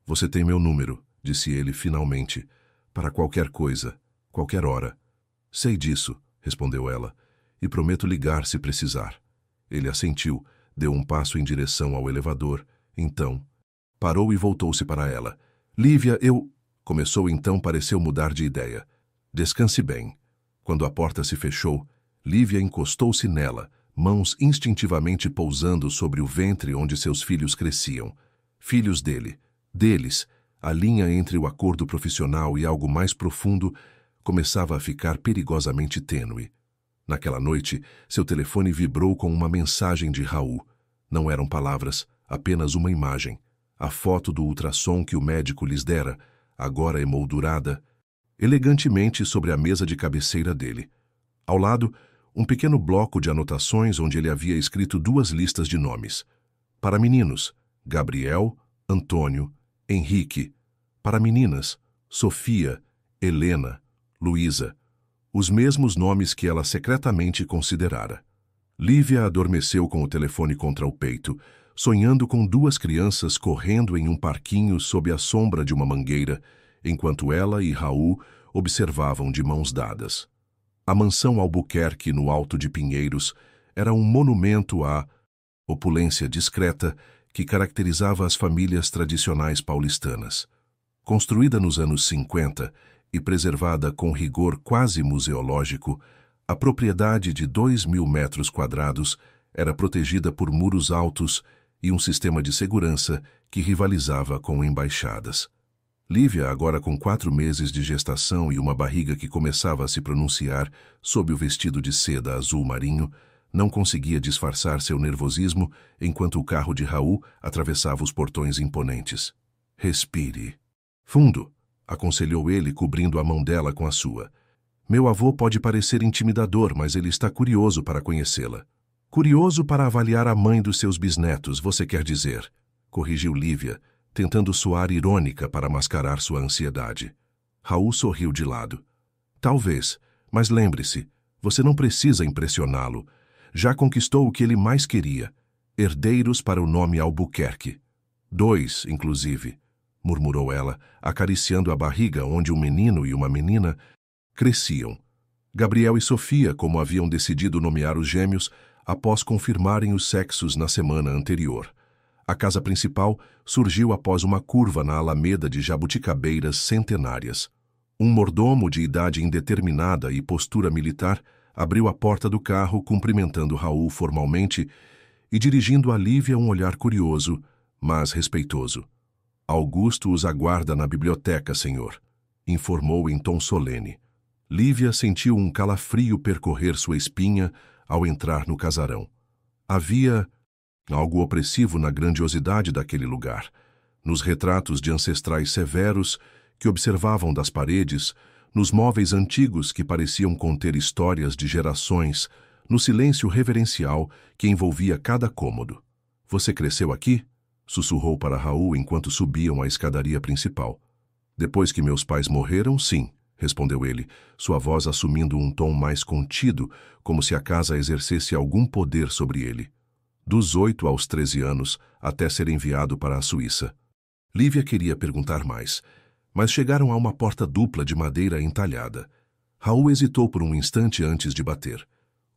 "Você tem meu número", disse ele finalmente, "para qualquer coisa, qualquer hora." "Sei disso", respondeu ela, "e prometo ligar se precisar." Ele assentiu, deu um passo em direção ao elevador, então parou e voltou-se para ela. "Lívia, eu..." Começou então, pareceu mudar de ideia. "Descanse bem." Quando a porta se fechou, Lívia encostou-se nela, mãos instintivamente pousando sobre o ventre onde seus filhos cresciam. Filhos dele, deles, a linha entre o acordo profissional e algo mais profundo começava a ficar perigosamente tênue. Naquela noite, seu telefone vibrou com uma mensagem de Raul. Não eram palavras, apenas uma imagem. A foto do ultrassom que o médico lhes dera, agora emoldurada, elegantemente sobre a mesa de cabeceira dele. Ao lado, um pequeno bloco de anotações onde ele havia escrito 2 listas de nomes. Para meninos, Gabriel, Antônio, Henrique. Para meninas, Sofia, Helena, Luísa. Os mesmos nomes que ela secretamente considerara. Lívia adormeceu com o telefone contra o peito, sonhando com 2 crianças correndo em um parquinho sob a sombra de uma mangueira, enquanto ela e Raul observavam de mãos dadas. A mansão Albuquerque, no Alto de Pinheiros, era um monumento à opulência discreta que caracterizava as famílias tradicionais paulistanas. Construída nos anos 50 e preservada com rigor quase museológico, a propriedade de 2.000 metros quadrados era protegida por muros altos e um sistema de segurança que rivalizava com embaixadas. Lívia, agora com 4 meses de gestação e uma barriga que começava a se pronunciar sob o vestido de seda azul marinho, não conseguia disfarçar seu nervosismo enquanto o carro de Raul atravessava os portões imponentes. Respire. Fundo, aconselhou ele, cobrindo a mão dela com a sua. Meu avô pode parecer intimidador, mas ele está curioso para conhecê-la. Curioso para avaliar a mãe dos seus bisnetos, você quer dizer? Corrigiu Lívia, tentando soar irônica para mascarar sua ansiedade. Raul sorriu de lado. Talvez, mas lembre-se, você não precisa impressioná-lo. Já conquistou o que ele mais queria, herdeiros para o nome Albuquerque. 2, inclusive, murmurou ela, acariciando a barriga onde um menino e uma menina cresciam. Gabriel e Sofia, como haviam decidido nomear os gêmeos após confirmarem os sexos na semana anterior. A casa principal surgiu após uma curva na alameda de jabuticabeiras centenárias. Um mordomo de idade indeterminada e postura militar abriu a porta do carro, cumprimentando Raul formalmente e dirigindo a Lívia um olhar curioso, mas respeitoso. Augusto os aguarda na biblioteca, senhor, informou em tom solene. Lívia sentiu um calafrio percorrer sua espinha ao entrar no casarão. Havia algo opressivo na grandiosidade daquele lugar, nos retratos de ancestrais severos que observavam das paredes, nos móveis antigos que pareciam conter histórias de gerações, no silêncio reverencial que envolvia cada cômodo. Você cresceu aqui? Sussurrou para Raul enquanto subiam a escadaria principal. Depois que meus pais morreram, sim, respondeu ele, sua voz assumindo um tom mais contido, como se a casa exercesse algum poder sobre ele. Dos 8 aos 13 anos, até ser enviado para a Suíça. Lívia queria perguntar mais, mas chegaram a uma porta dupla de madeira entalhada. Raul hesitou por um instante antes de bater.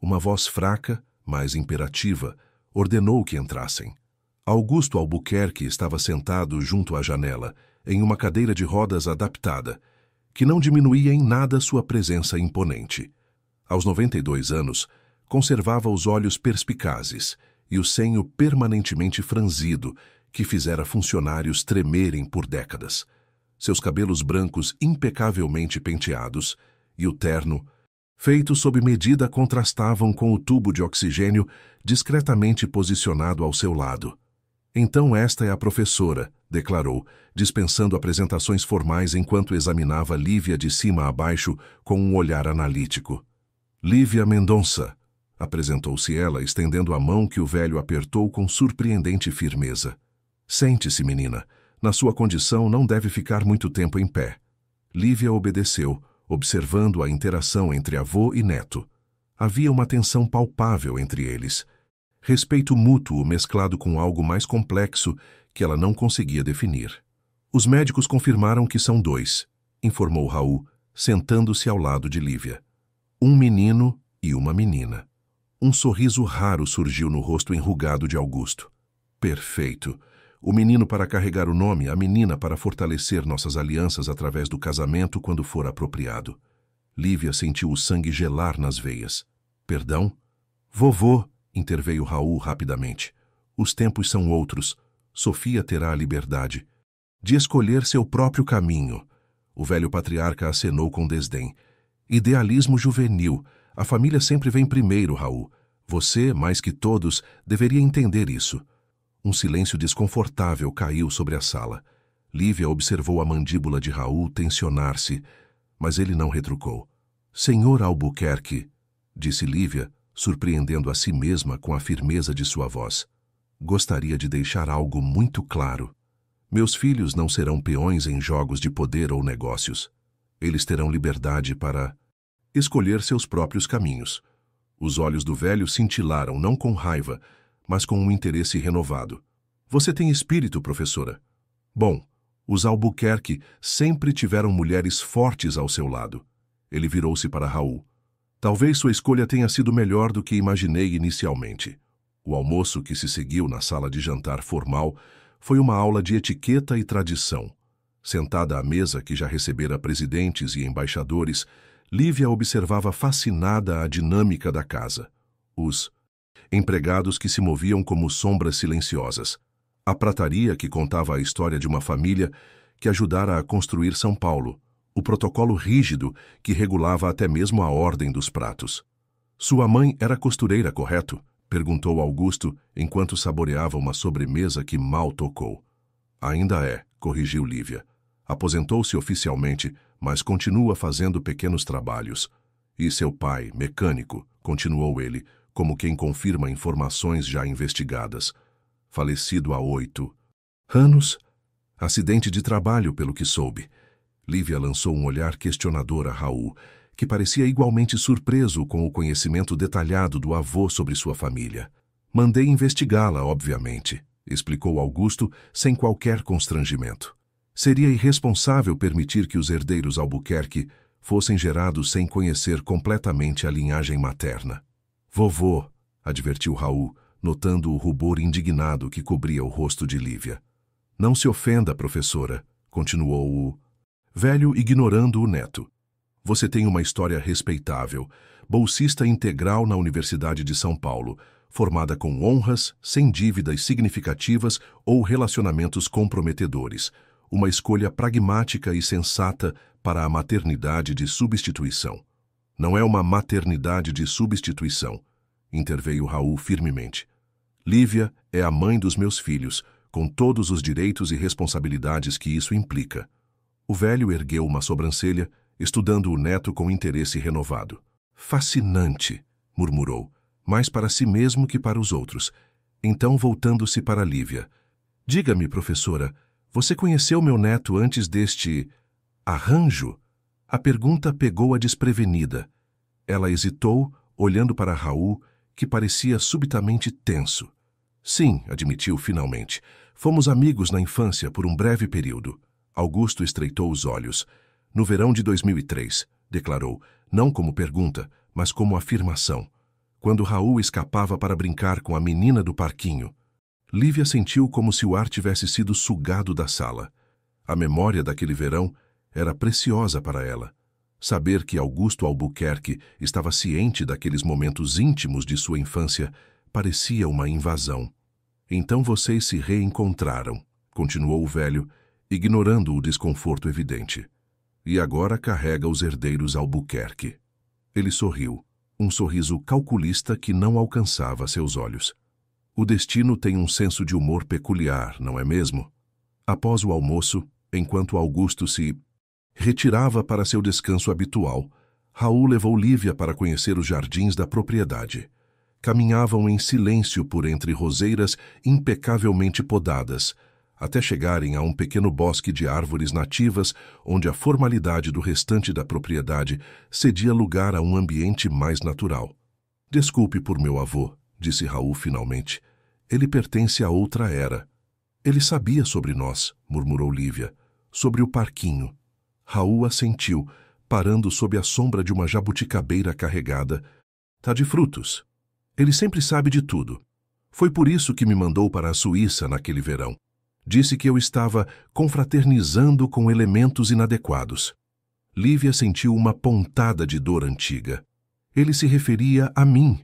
Uma voz fraca, mas imperativa, ordenou que entrassem. Augusto Albuquerque estava sentado junto à janela, em uma cadeira de rodas adaptada, que não diminuía em nada sua presença imponente. Aos 92 anos, conservava os olhos perspicazes e o senho permanentemente franzido, que fizera funcionários tremerem por décadas. Seus cabelos brancos impecavelmente penteados e o terno, feito sob medida, contrastavam com o tubo de oxigênio discretamente posicionado ao seu lado. Então esta é a professora, declarou, dispensando apresentações formais enquanto examinava Lívia de cima a baixo com um olhar analítico. Lívia Mendonça, apresentou-se ela, estendendo a mão que o velho apertou com surpreendente firmeza. Sente-se, menina. Na sua condição não deve ficar muito tempo em pé. Lívia obedeceu, observando a interação entre avô e neto. Havia uma tensão palpável entre eles. Respeito mútuo mesclado com algo mais complexo que ela não conseguia definir. Os médicos confirmaram que são 2, informou Raul, sentando-se ao lado de Lívia. Um menino e uma menina. Um sorriso raro surgiu no rosto enrugado de Augusto. Perfeito. O menino para carregar o nome, a menina para fortalecer nossas alianças através do casamento quando for apropriado. Lívia sentiu o sangue gelar nas veias. Perdão? Vovô, interveio Raul rapidamente. Os tempos são outros. Sofia terá a liberdade de escolher seu próprio caminho. O velho patriarca acenou com desdém. Idealismo juvenil. A família sempre vem primeiro, Raul. Você, mais que todos, deveria entender isso. Um silêncio desconfortável caiu sobre a sala. Lívia observou a mandíbula de Raul tensionar-se, mas ele não retrucou. Senhor Albuquerque, disse Lívia, surpreendendo a si mesma com a firmeza de sua voz. Gostaria de deixar algo muito claro. Meus filhos não serão peões em jogos de poder ou negócios. Eles terão liberdade para escolher seus próprios caminhos. Os olhos do velho cintilaram não com raiva, mas com um interesse renovado. Você tem espírito, professora. Bom, Os Albuquerque sempre tiveram mulheres fortes ao seu lado. Ele virou-se para Raul. Talvez sua escolha tenha sido melhor do que imaginei inicialmente. O almoço que se seguiu na sala de jantar formal foi uma aula de etiqueta e tradição. Sentada à mesa que já recebera presidentes e embaixadores, Lívia observava fascinada a dinâmica da casa. Os empregados que se moviam como sombras silenciosas. A prataria que contava a história de uma família que ajudara a construir São Paulo. O protocolo rígido que regulava até mesmo a ordem dos pratos. Sua mãe era costureira, correto? Perguntou Augusto, enquanto saboreava uma sobremesa que mal tocou. Ainda é, corrigiu Lívia. Aposentou-se oficialmente, mas continua fazendo pequenos trabalhos. E seu pai, mecânico, continuou ele, como quem confirma informações já investigadas. Falecido há 8 anos. Acidente de trabalho, pelo que soube. Lívia lançou um olhar questionador a Raul, que parecia igualmente surpreso com o conhecimento detalhado do avô sobre sua família. Mandei investigá-la, obviamente, explicou Augusto, sem qualquer constrangimento. Seria irresponsável permitir que os herdeiros Albuquerque fossem gerados sem conhecer completamente a linhagem materna. Vovô, advertiu Raul, notando o rubor indignado que cobria o rosto de Lívia. Não se ofenda, professora, continuou o velho, ignorando o neto. Você tem uma história respeitável, bolsista integral na Universidade de São Paulo, formada com honras, sem dívidas significativas ou relacionamentos comprometedores. Uma escolha pragmática e sensata para a maternidade de substituição. Não é uma maternidade de substituição, interveio Raul firmemente. Lívia é a mãe dos meus filhos, com todos os direitos e responsabilidades que isso implica. O velho ergueu uma sobrancelha, estudando o neto com interesse renovado. Fascinante, murmurou, mais para si mesmo que para os outros. Então, voltando-se para Lívia. Diga-me, professora, você conheceu meu neto antes deste arranjo? A pergunta pegou-a desprevenida. Ela hesitou, olhando para Raul, que parecia subitamente tenso. Sim, admitiu finalmente. Fomos amigos na infância por um breve período. Augusto estreitou os olhos. No verão de 2003, declarou, não como pergunta, mas como afirmação. Quando Raul escapava para brincar com a menina do parquinho. Lívia sentiu como se o ar tivesse sido sugado da sala. A memória daquele verão era preciosa para ela. Saber que Augusto Albuquerque estava ciente daqueles momentos íntimos de sua infância parecia uma invasão. Então vocês se reencontraram, continuou o velho, ignorando o desconforto evidente. E agora carrega os herdeiros Albuquerque. Ele sorriu, um sorriso calculista que não alcançava seus olhos. O destino tem um senso de humor peculiar, não é mesmo? Após o almoço, enquanto Augusto se retirava para seu descanso habitual, Raul levou Lívia para conhecer os jardins da propriedade. Caminhavam em silêncio por entre roseiras impecavelmente podadas, até chegarem a um pequeno bosque de árvores nativas onde a formalidade do restante da propriedade cedia lugar a um ambiente mais natural. Desculpe por meu avô, disse Raul finalmente. Ele pertence a outra era. Ele sabia sobre nós, murmurou Lívia, sobre o parquinho. Raul assentiu, parando sob a sombra de uma jabuticabeira carregada. Tá de frutos. Ele sempre sabe de tudo. Foi por isso que me mandou para a Suíça naquele verão. Disse que eu estava confraternizando com elementos inadequados. Lívia sentiu uma pontada de dor antiga. Ele se referia a mim.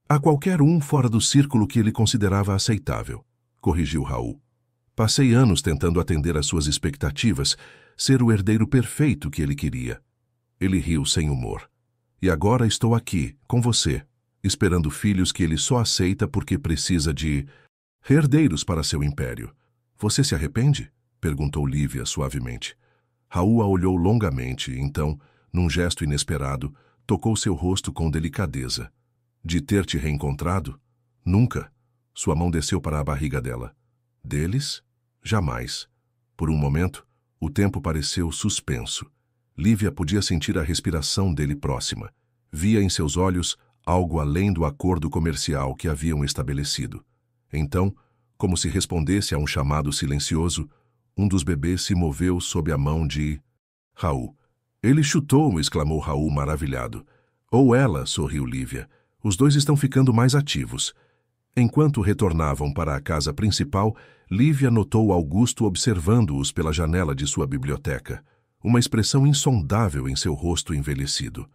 A qualquer um fora do círculo que ele considerava aceitável, corrigiu Raul. Passei anos tentando atender às suas expectativas, ser o herdeiro perfeito que ele queria. Ele riu sem humor. E agora estou aqui, com você, esperando filhos que ele só aceita porque precisa de herdeiros para seu império. Você se arrepende? Perguntou Lívia suavemente. Raul a olhou longamente e então, num gesto inesperado, tocou seu rosto com delicadeza. De ter te reencontrado? Nunca. Sua mão desceu para a barriga dela. Deles? Jamais. Por um momento, o tempo pareceu suspenso. Lívia podia sentir a respiração dele próxima. Via em seus olhos algo além do acordo comercial que haviam estabelecido. Então, como se respondesse a um chamado silencioso, Um dos bebês se moveu sob a mão de Raul. Ele chutou, exclamou Raul maravilhado. Ou ela, sorriu Lívia. Os dois estão ficando mais ativos. Enquanto retornavam para a casa principal, Lívia notou Augusto observando-os pela janela de sua biblioteca, uma expressão insondável em seu rosto envelhecido.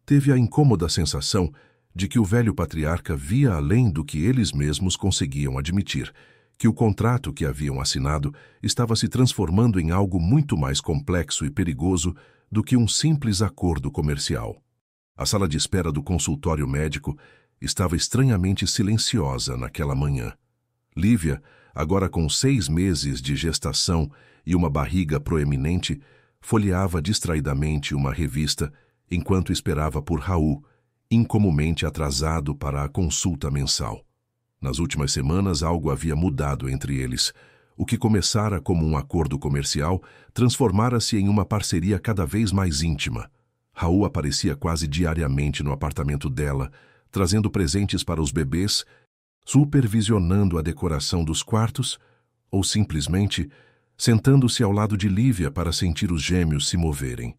Teve a incômoda sensação de que o velho patriarca via além do que eles mesmos conseguiam admitir, que o contrato que haviam assinado estava se transformando em algo muito mais complexo e perigoso do que um simples acordo comercial. A sala de espera do consultório médico estava estranhamente silenciosa naquela manhã. Lívia, agora com 6 meses de gestação e uma barriga proeminente, folheava distraidamente uma revista enquanto esperava por Raul, incomumente atrasado para a consulta mensal. Nas últimas semanas, algo havia mudado entre eles. O que começara como um acordo comercial transformara-se em uma parceria cada vez mais íntima. Raul aparecia quase diariamente no apartamento dela, trazendo presentes para os bebês, supervisionando a decoração dos quartos ou simplesmente sentando-se ao lado de Lívia para sentir os gêmeos se moverem.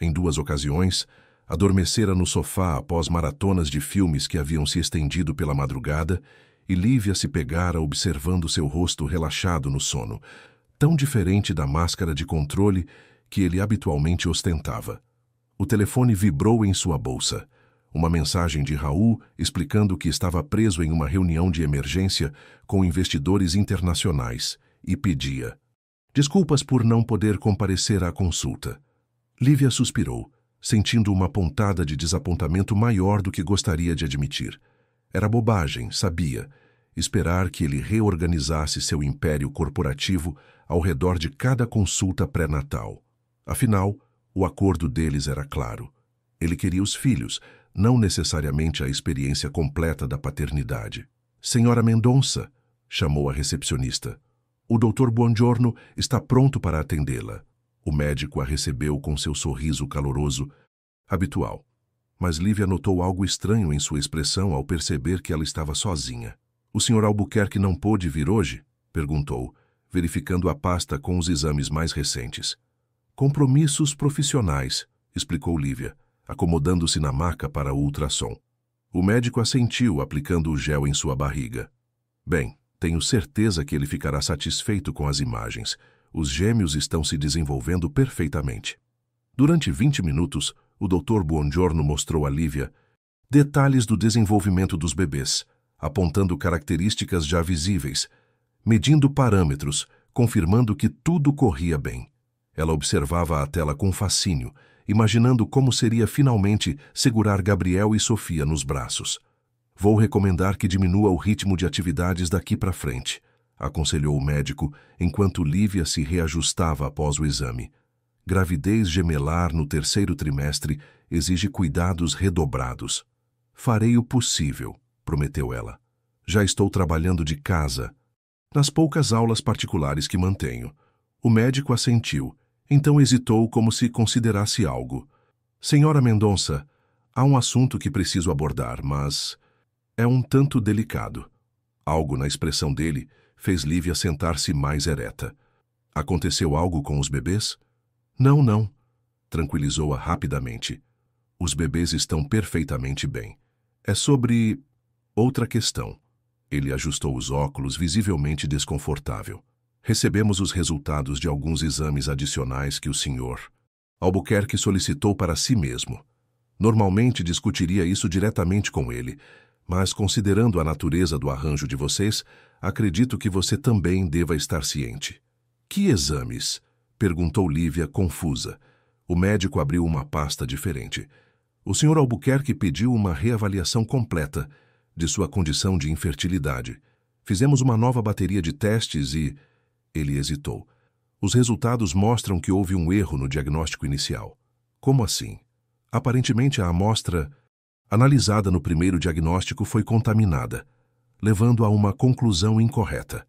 Em 2 ocasiões, adormecera no sofá após maratonas de filmes que haviam se estendido pela madrugada e Lívia se pegara observando seu rosto relaxado no sono, tão diferente da máscara de controle que ele habitualmente ostentava. O telefone vibrou em sua bolsa. Uma mensagem de Raul explicando que estava preso em uma reunião de emergência com investidores internacionais e pedia desculpas por não poder comparecer à consulta. Lívia suspirou, sentindo uma pontada de desapontamento maior do que gostaria de admitir. Era bobagem, sabia, esperar que ele reorganizasse seu império corporativo ao redor de cada consulta pré-natal. Afinal, o acordo deles era claro. Ele queria os filhos, não necessariamente a experiência completa da paternidade. Senhora Mendonça, chamou a recepcionista. O Dr. Buongiorno está pronto para atendê-la. O médico a recebeu com seu sorriso caloroso, habitual. Mas Lívia notou algo estranho em sua expressão ao perceber que ela estava sozinha. O Sr. Albuquerque não pôde vir hoje? Perguntou, verificando a pasta com os exames mais recentes. Compromissos profissionais, explicou Lívia, acomodando-se na maca para o ultrassom. O médico assentiu, aplicando o gel em sua barriga. Bem, tenho certeza que ele ficará satisfeito com as imagens. Os gêmeos estão se desenvolvendo perfeitamente. Durante 20 minutos, o Dr. Buongiorno mostrou a Lívia detalhes do desenvolvimento dos bebês, apontando características já visíveis, medindo parâmetros, confirmando que tudo corria bem. Ela observava a tela com fascínio, imaginando como seria finalmente segurar Gabriel e Sofia nos braços. Vou recomendar que diminua o ritmo de atividades daqui para frente, aconselhou o médico, enquanto Lívia se reajustava após o exame. Gravidez gemelar no 3º trimestre exige cuidados redobrados. Farei o possível, prometeu ela. Já estou trabalhando de casa, nas poucas aulas particulares que mantenho. O médico assentiu, então hesitou como se considerasse algo. Senhora Mendonça, há um assunto que preciso abordar, mas é um tanto delicado. Algo na expressão dele fez Lívia sentar-se mais ereta. Aconteceu algo com os bebês? Não, tranquilizou-a rapidamente. Os bebês estão perfeitamente bem. É sobre outra questão. Ele ajustou os óculos, visivelmente desconfortável. Recebemos os resultados de alguns exames adicionais que o Sr. Albuquerque solicitou para si mesmo. Normalmente discutiria isso diretamente com ele, mas considerando a natureza do arranjo de vocês, acredito que você também deva estar ciente. Que exames? Perguntou Lívia, confusa. O médico abriu uma pasta diferente. O Sr. Albuquerque pediu uma reavaliação completa de sua condição de infertilidade. Fizemos uma nova bateria de testes e... Ele hesitou. Os resultados mostram que houve um erro no diagnóstico inicial. Como assim? Aparentemente a amostra analisada no primeiro diagnóstico foi contaminada, levando a uma conclusão incorreta.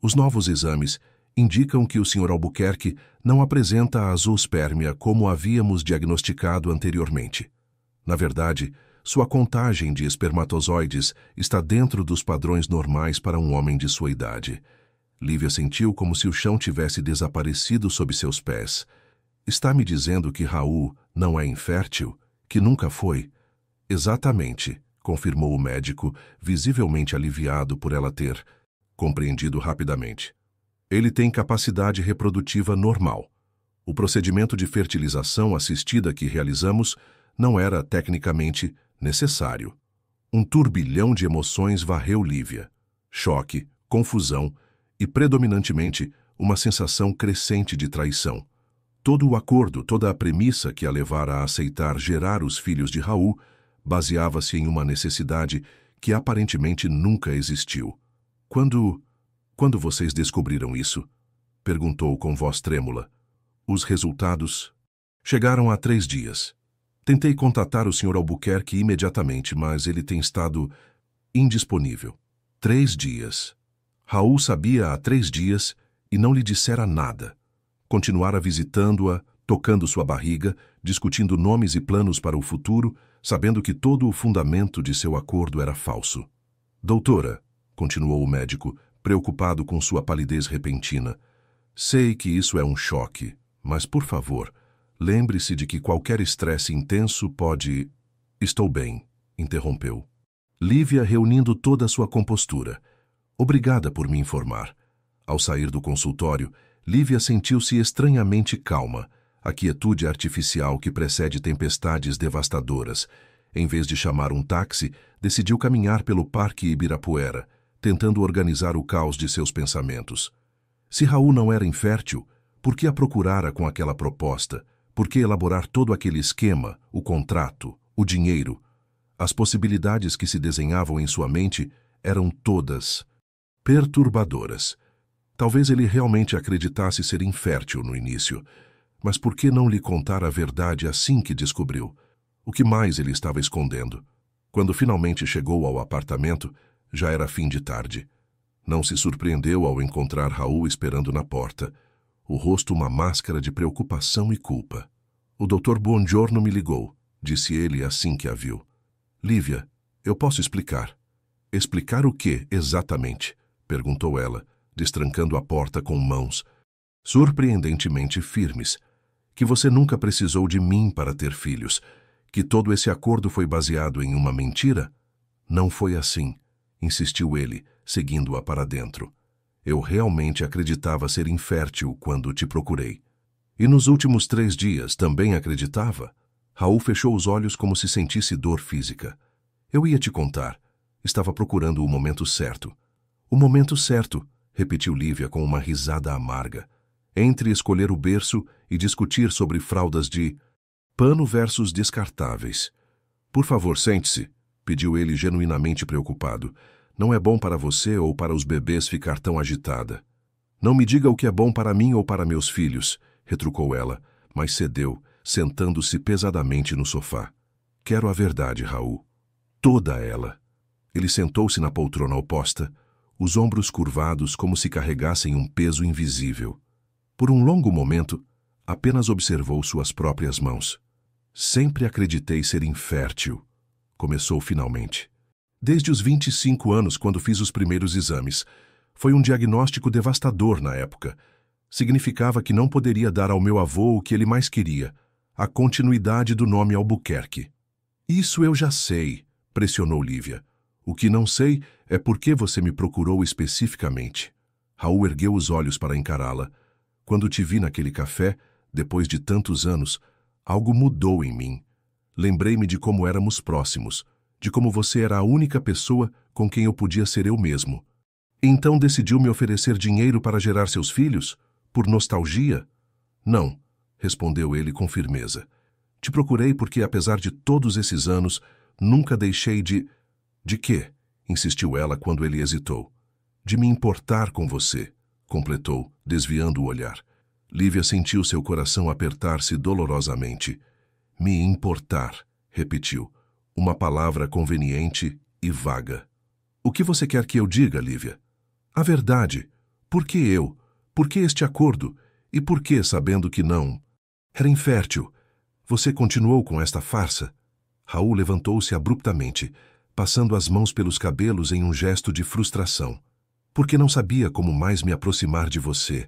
Os novos exames indicam que o Sr. Albuquerque não apresenta a azoospermia como havíamos diagnosticado anteriormente. Na verdade, sua contagem de espermatozoides está dentro dos padrões normais para um homem de sua idade. Lívia sentiu como se o chão tivesse desaparecido sob seus pés. Está me dizendo que Raul não é infértil? Que nunca foi? Exatamente, confirmou o médico, visivelmente aliviado por ela ter compreendido rapidamente. Ele tem capacidade reprodutiva normal. O procedimento de fertilização assistida que realizamos não era tecnicamente necessário. Um turbilhão de emoções varreu Lívia. Choque, confusão e, predominantemente, uma sensação crescente de traição. Todo o acordo, toda a premissa que a levara a aceitar gerar os filhos de Raul baseava-se em uma necessidade que aparentemente nunca existiu. Quando vocês descobriram isso? Perguntou com voz trêmula. Os resultados chegaram há 3 dias. Tentei contatar o Sr. Albuquerque imediatamente, mas ele tem estado indisponível. 3 dias. Raul sabia há 3 dias e não lhe dissera nada. Continuara visitando-a, tocando sua barriga, discutindo nomes e planos para o futuro, sabendo que todo o fundamento de seu acordo era falso. Doutora, continuou o médico, preocupado com sua palidez repentina, sei que isso é um choque, mas, por favor, lembre-se de que qualquer estresse intenso pode... Estou bem, interrompeu. Lívia reunindo toda a sua compostura. Obrigada por me informar. Ao sair do consultório, Lívia sentiu-se estranhamente calma, a quietude artificial que precede tempestades devastadoras. Em vez de chamar um táxi, decidiu caminhar pelo Parque Ibirapuera, tentando organizar o caos de seus pensamentos. Se Raul não era infértil, por que a procurara com aquela proposta? Por que elaborar todo aquele esquema, o contrato, o dinheiro? As possibilidades que se desenhavam em sua mente eram todas perturbadoras. Talvez ele realmente acreditasse ser infértil no início, mas por que não lhe contar a verdade assim que descobriu? O que mais ele estava escondendo? Quando finalmente chegou ao apartamento, já era fim de tarde. Não se surpreendeu ao encontrar Raul esperando na porta, o rosto uma máscara de preocupação e culpa. O Dr. Buongiorno me ligou, disse ele assim que a viu. Lívia, eu posso explicar. Explicar o que, exatamente? Perguntou ela, destrancando a porta com mãos surpreendentemente firmes. Que você nunca precisou de mim para ter filhos. Que todo esse acordo foi baseado em uma mentira? Não foi assim, insistiu ele, seguindo-a para dentro. Eu realmente acreditava ser infértil quando te procurei. E nos últimos 3 dias também acreditava? Raul fechou os olhos como se sentisse dor física. Eu ia te contar. Estava procurando o momento certo. O momento certo, repetiu Lívia com uma risada amarga. Entre escolher o berço e discutir sobre fraldas de pano versus descartáveis. Por favor, sente-se, pediu ele genuinamente preocupado. Não é bom para você ou para os bebês ficar tão agitada. Não me diga o que é bom para mim ou para meus filhos, retrucou ela, mas cedeu, sentando-se pesadamente no sofá. Quero a verdade, Raul. Toda ela. Ele sentou-se na poltrona oposta, os ombros curvados como se carregassem um peso invisível. Por um longo momento, apenas observou suas próprias mãos. Sempre acreditei ser infértil, começou finalmente. Desde os 25 anos, quando fiz os primeiros exames. Foi um diagnóstico devastador na época. Significava que não poderia dar ao meu avô o que ele mais queria, a continuidade do nome Albuquerque. Isso eu já sei, pressionou Lívia. O que não sei é por que você me procurou especificamente. Raul ergueu os olhos para encará-la. Quando te vi naquele café, depois de tantos anos, algo mudou em mim. Lembrei-me de como éramos próximos, de como você era a única pessoa com quem eu podia ser eu mesmo. Então decidiu me oferecer dinheiro para gerar seus filhos? Por nostalgia? Não, respondeu ele com firmeza. Te procurei porque, apesar de todos esses anos, nunca deixei de... De quê? Insistiu ela quando ele hesitou. De me importar com você, completou, desviando o olhar. Lívia sentiu seu coração apertar-se dolorosamente. Me importar, repetiu. Uma palavra conveniente e vaga. O que você quer que eu diga, Lívia? A verdade. Por que eu? Por que este acordo? E por que, sabendo que não? Era infértil. Você continuou com esta farsa? Raul levantou-se abruptamente, passando as mãos pelos cabelos em um gesto de frustração. Porque não sabia como mais me aproximar de você.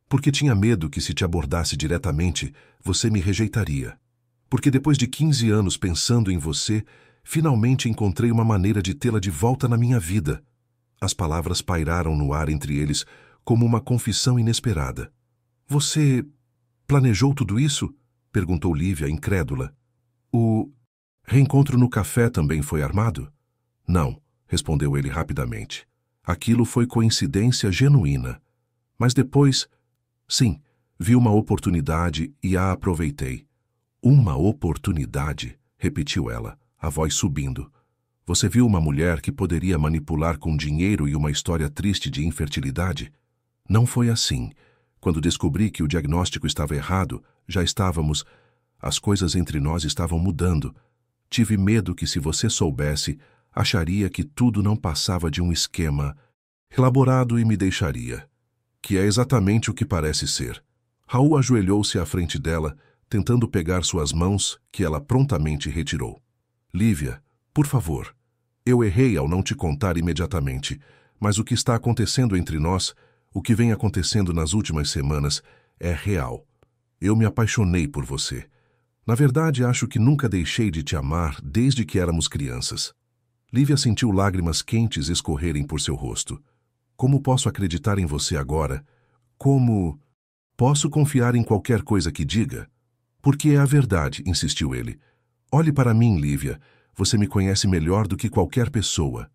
Porque tinha medo que se te abordasse diretamente, você me rejeitaria. Porque depois de 15 anos pensando em você, finalmente encontrei uma maneira de tê-la de volta na minha vida. As palavras pairaram no ar entre eles como uma confissão inesperada. Você planejou tudo isso? Perguntou Lívia, incrédula. O reencontro no café também foi armado? Não, respondeu ele rapidamente. Aquilo foi coincidência genuína. Mas depois, sim, vi uma oportunidade e a aproveitei. Uma oportunidade, repetiu ela, a voz subindo. Você viu uma mulher que poderia manipular com dinheiro e uma história triste de infertilidade? Não foi assim. Quando descobri que o diagnóstico estava errado, já estávamos... As coisas entre nós estavam mudando. Tive medo que, se você soubesse, acharia que tudo não passava de um esquema elaborado e me deixaria. Que é exatamente o que parece ser. Raul ajoelhou-se à frente dela, tentando pegar suas mãos, que ela prontamente retirou. Lívia, por favor. Eu errei ao não te contar imediatamente, mas o que está acontecendo entre nós, o que vem acontecendo nas últimas semanas, é real. Eu me apaixonei por você. Na verdade, acho que nunca deixei de te amar desde que éramos crianças. Lívia sentiu lágrimas quentes escorrerem por seu rosto. Como posso acreditar em você agora? Como... Posso confiar em qualquer coisa que diga? Porque é a verdade, insistiu ele. Olhe para mim, Lívia. Você me conhece melhor do que qualquer pessoa.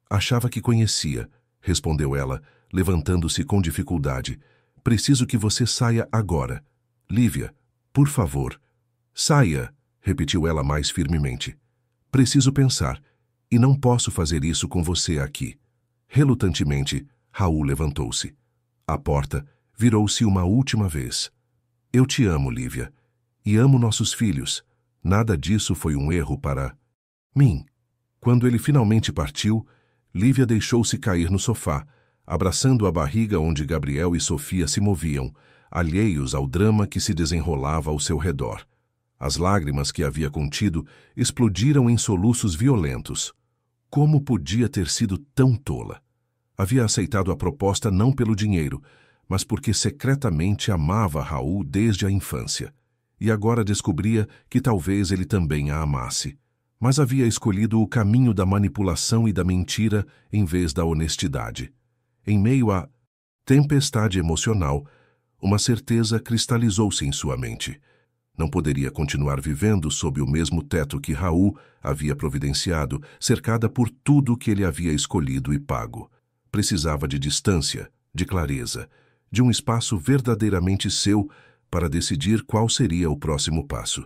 Achava que conhecia, respondeu ela, levantando-se com dificuldade. Preciso que você saia agora. Lívia, por favor. Saia, repetiu ela mais firmemente. Preciso pensar, e não posso fazer isso com você aqui. Relutantemente, Raul levantou-se. A porta virou-se uma última vez. Eu te amo, Lívia, e amo nossos filhos. Nada disso foi um erro para mim. Quando ele finalmente partiu, Lívia deixou-se cair no sofá, abraçando a barriga onde Gabriel e Sofia se moviam, alheios ao drama que se desenrolava ao seu redor. As lágrimas que havia contido explodiram em soluços violentos. Como podia ter sido tão tola? Havia aceitado a proposta não pelo dinheiro, mas porque secretamente amava Raul desde a infância. E agora descobria que talvez ele também a amasse. Mas havia escolhido o caminho da manipulação e da mentira em vez da honestidade. Em meio à tempestade emocional, uma certeza cristalizou-se em sua mente. Não poderia continuar vivendo sob o mesmo teto que Raul havia providenciado, cercada por tudo que ele havia escolhido e pago. Precisava de distância, de clareza, de um espaço verdadeiramente seu para decidir qual seria o próximo passo.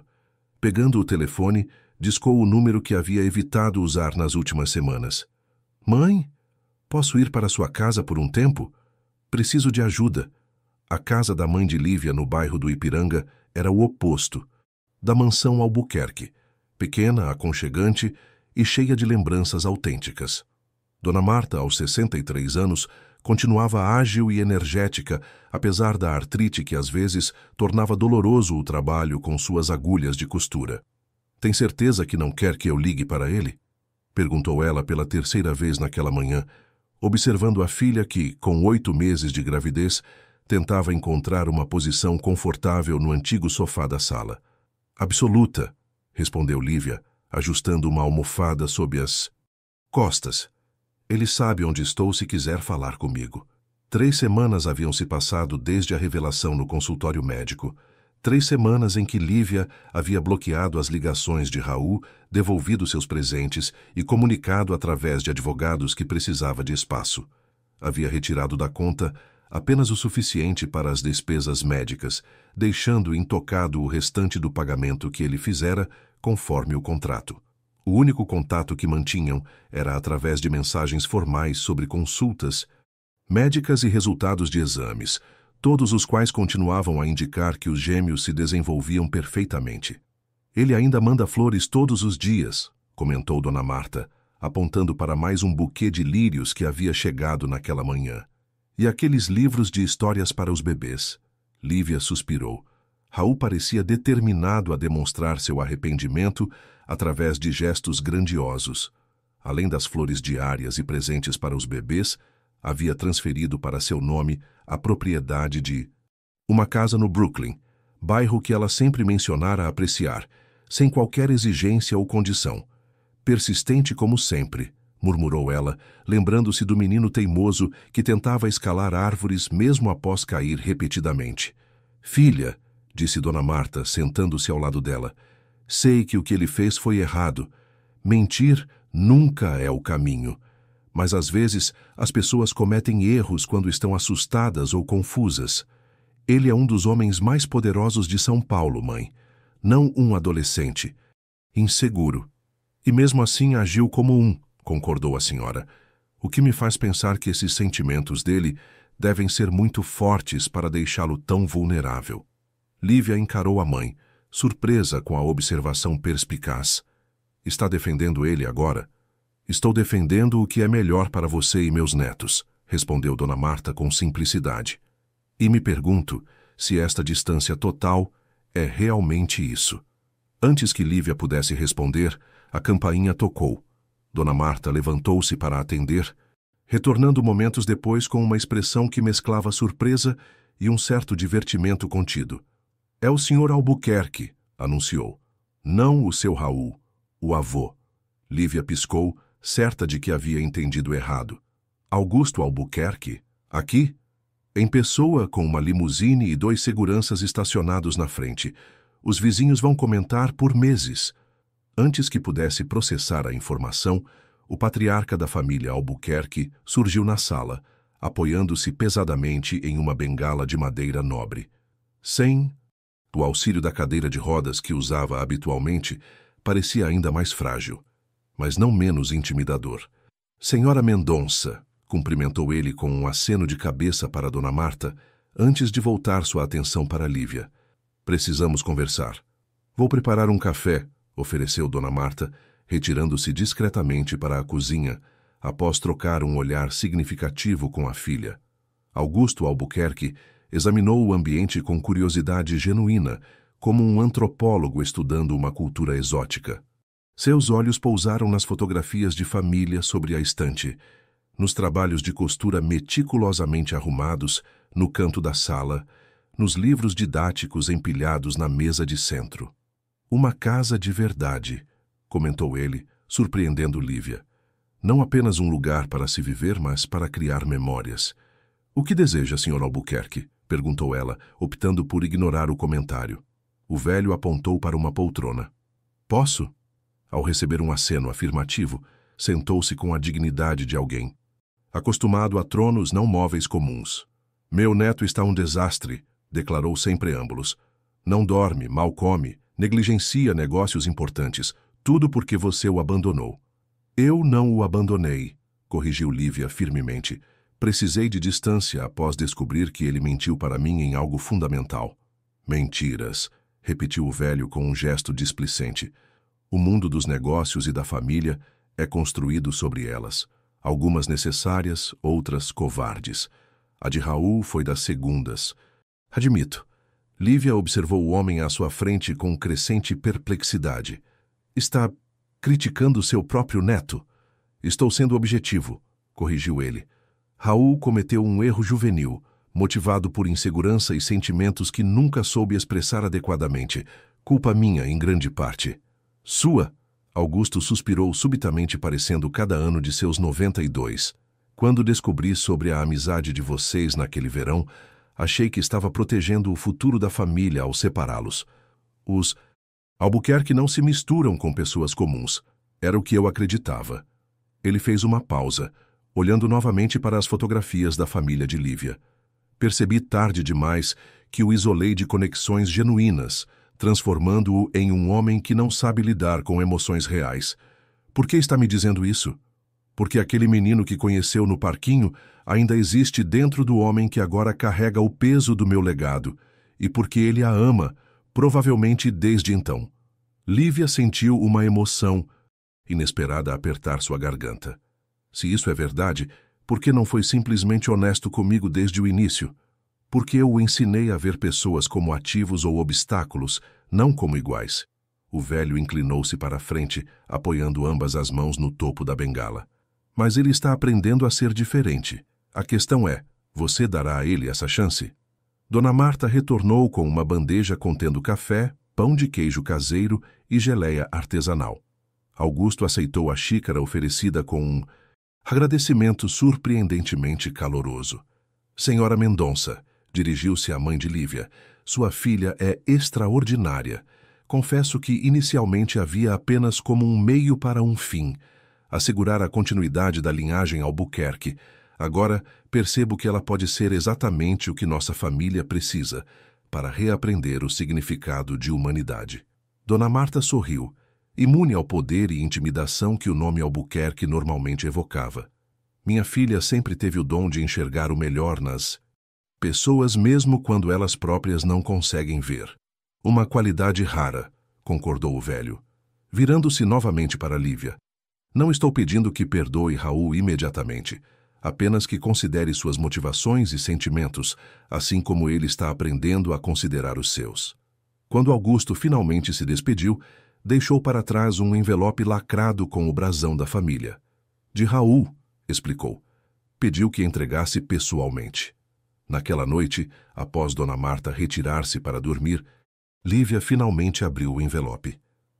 Pegando o telefone, discou o número que havia evitado usar nas últimas semanas. Mãe, posso ir para sua casa por um tempo? Preciso de ajuda. A casa da mãe de Lívia no bairro do Ipiranga era o oposto da mansão Albuquerque, pequena, aconchegante e cheia de lembranças autênticas. Dona Marta, aos 63 anos, continuava ágil e energética, apesar da artrite que às vezes tornava doloroso o trabalho com suas agulhas de costura. Tem certeza que não quer que eu ligue para ele? Perguntou ela pela terceira vez naquela manhã, observando a filha que, com 8 meses de gravidez, tentava encontrar uma posição confortável no antigo sofá da sala. Absoluta, respondeu Lívia, ajustando uma almofada sob as costas. Ele sabe onde estou se quiser falar comigo. 3 semanas haviam se passado desde a revelação no consultório médico. 3 semanas em que Lívia havia bloqueado as ligações de Raul, devolvido seus presentes e comunicado através de advogados que precisava de espaço. Havia retirado da conta apenas o suficiente para as despesas médicas, deixando intocado o restante do pagamento que ele fizera conforme o contrato. O único contato que mantinham era através de mensagens formais sobre consultas médicas e resultados de exames, todos os quais continuavam a indicar que os gêmeos se desenvolviam perfeitamente. Ele ainda manda flores todos os dias, comentou Dona Marta, apontando para mais um buquê de lírios que havia chegado naquela manhã. E aqueles livros de histórias para os bebês. Lívia suspirou. Raul parecia determinado a demonstrar seu arrependimento através de gestos grandiosos. Além das flores diárias e presentes para os bebês, havia transferido para seu nome a propriedade de uma casa no Brooklyn, bairro que ela sempre mencionara apreciar, sem qualquer exigência ou condição. Persistente como sempre, murmurou ela, lembrando-se do menino teimoso que tentava escalar árvores mesmo após cair repetidamente. Filha, disse Dona Marta, sentando-se ao lado dela, sei que o que ele fez foi errado. Mentir nunca é o caminho. Mas às vezes as pessoas cometem erros quando estão assustadas ou confusas. Ele é um dos homens mais poderosos de São Paulo, mãe. Não um adolescente. Inseguro. E mesmo assim agiu como um, concordou a senhora. O que me faz pensar que esses sentimentos dele devem ser muito fortes para deixá-lo tão vulnerável. Lívia encarou a mãe, surpresa com a observação perspicaz. Está defendendo ele agora? Estou defendendo o que é melhor para você e meus netos, respondeu Dona Marta com simplicidade. E me pergunto se esta distância total é realmente isso. Antes que Lívia pudesse responder, a campainha tocou. Dona Marta levantou-se para atender, retornando momentos depois com uma expressão que mesclava surpresa e um certo divertimento contido. É o Sr. Albuquerque, anunciou. Não o seu Raul, o avô. Lívia piscou, certa de que havia entendido errado. Augusto Albuquerque? Aqui? Em pessoa, com uma limusine e 2 seguranças estacionados na frente. Os vizinhos vão comentar por meses. Antes que pudesse processar a informação, o patriarca da família Albuquerque surgiu na sala, apoiando-se pesadamente em uma bengala de madeira nobre. Sem o auxílio da cadeira de rodas que usava habitualmente, parecia ainda mais frágil, mas não menos intimidador. Senhora Mendonça, cumprimentou ele com um aceno de cabeça para Dona Marta, antes de voltar sua atenção para Lívia. Precisamos conversar. Vou preparar um café, ofereceu Dona Marta, retirando-se discretamente para a cozinha, após trocar um olhar significativo com a filha. Augusto Albuquerque examinou o ambiente com curiosidade genuína, como um antropólogo estudando uma cultura exótica. Seus olhos pousaram nas fotografias de família sobre a estante, nos trabalhos de costura meticulosamente arrumados no canto da sala, nos livros didáticos empilhados na mesa de centro. Uma casa de verdade, comentou ele, surpreendendo Lívia. Não apenas um lugar para se viver, mas para criar memórias. O que deseja, Sr. Albuquerque? Perguntou ela, optando por ignorar o comentário. O velho apontou para uma poltrona. Posso? Ao receber um aceno afirmativo, sentou-se com a dignidade de alguém. Acostumado a tronos não móveis comuns. Meu neto está um desastre, declarou sem preâmbulos. Não dorme, mal come, negligencia negócios importantes, tudo porque você o abandonou. Eu não o abandonei, corrigiu Lívia firmemente. Precisei de distância após descobrir que ele mentiu para mim em algo fundamental. Mentiras, repetiu o velho com um gesto displicente. O mundo dos negócios e da família é construído sobre elas. Algumas necessárias, outras covardes. A de Raul foi das segundas. Admito. Lívia observou o homem à sua frente com crescente perplexidade. Está criticando seu próprio neto? Estou sendo objetivo, corrigiu ele. Raul cometeu um erro juvenil, motivado por insegurança e sentimentos que nunca soube expressar adequadamente. Culpa minha, em grande parte. Sua? Augusto suspirou subitamente, parecendo cada ano de seus 92. Quando descobri sobre a amizade de vocês naquele verão, achei que estava protegendo o futuro da família ao separá-los. Os Albuquerque não se misturam com pessoas comuns. Era o que eu acreditava. Ele fez uma pausa, olhando novamente para as fotografias da família de Lívia. Percebi tarde demais que o isolei de conexões genuínas, transformando-o em um homem que não sabe lidar com emoções reais. Por que está me dizendo isso? Porque aquele menino que conheceu no parquinho ainda existe dentro do homem que agora carrega o peso do meu legado, e porque ele a ama, provavelmente desde então. Lívia sentiu uma emoção inesperada apertar sua garganta. Se isso é verdade, por que não foi simplesmente honesto comigo desde o início? Porque eu o ensinei a ver pessoas como ativos ou obstáculos, não como iguais. O velho inclinou-se para a frente, apoiando ambas as mãos no topo da bengala. Mas ele está aprendendo a ser diferente. A questão é, você dará a ele essa chance? Dona Marta retornou com uma bandeja contendo café, pão de queijo caseiro e geleia artesanal. Augusto aceitou a xícara oferecida com um agradecimento surpreendentemente caloroso. Senhora Mendonça, dirigiu-se à mãe de Lívia, sua filha é extraordinária. Confesso que inicialmente havia apenas como um meio para um fim, assegurar a continuidade da linhagem Albuquerque. Agora percebo que ela pode ser exatamente o que nossa família precisa para reaprender o significado de humanidade. Dona Marta sorriu, imune ao poder e intimidação que o nome Albuquerque normalmente evocava. Minha filha sempre teve o dom de enxergar o melhor nas pessoas mesmo quando elas próprias não conseguem ver. Uma qualidade rara, concordou o velho, virando-se novamente para Lívia. Não estou pedindo que perdoe Raul imediatamente, apenas que considere suas motivações e sentimentos, assim como ele está aprendendo a considerar os seus. Quando Augusto finalmente se despediu, deixou para trás um envelope lacrado com o brasão da família. De Raul, explicou. Pediu que entregasse pessoalmente. Naquela noite, após Dona Marta retirar-se para dormir, Lívia finalmente abriu o envelope.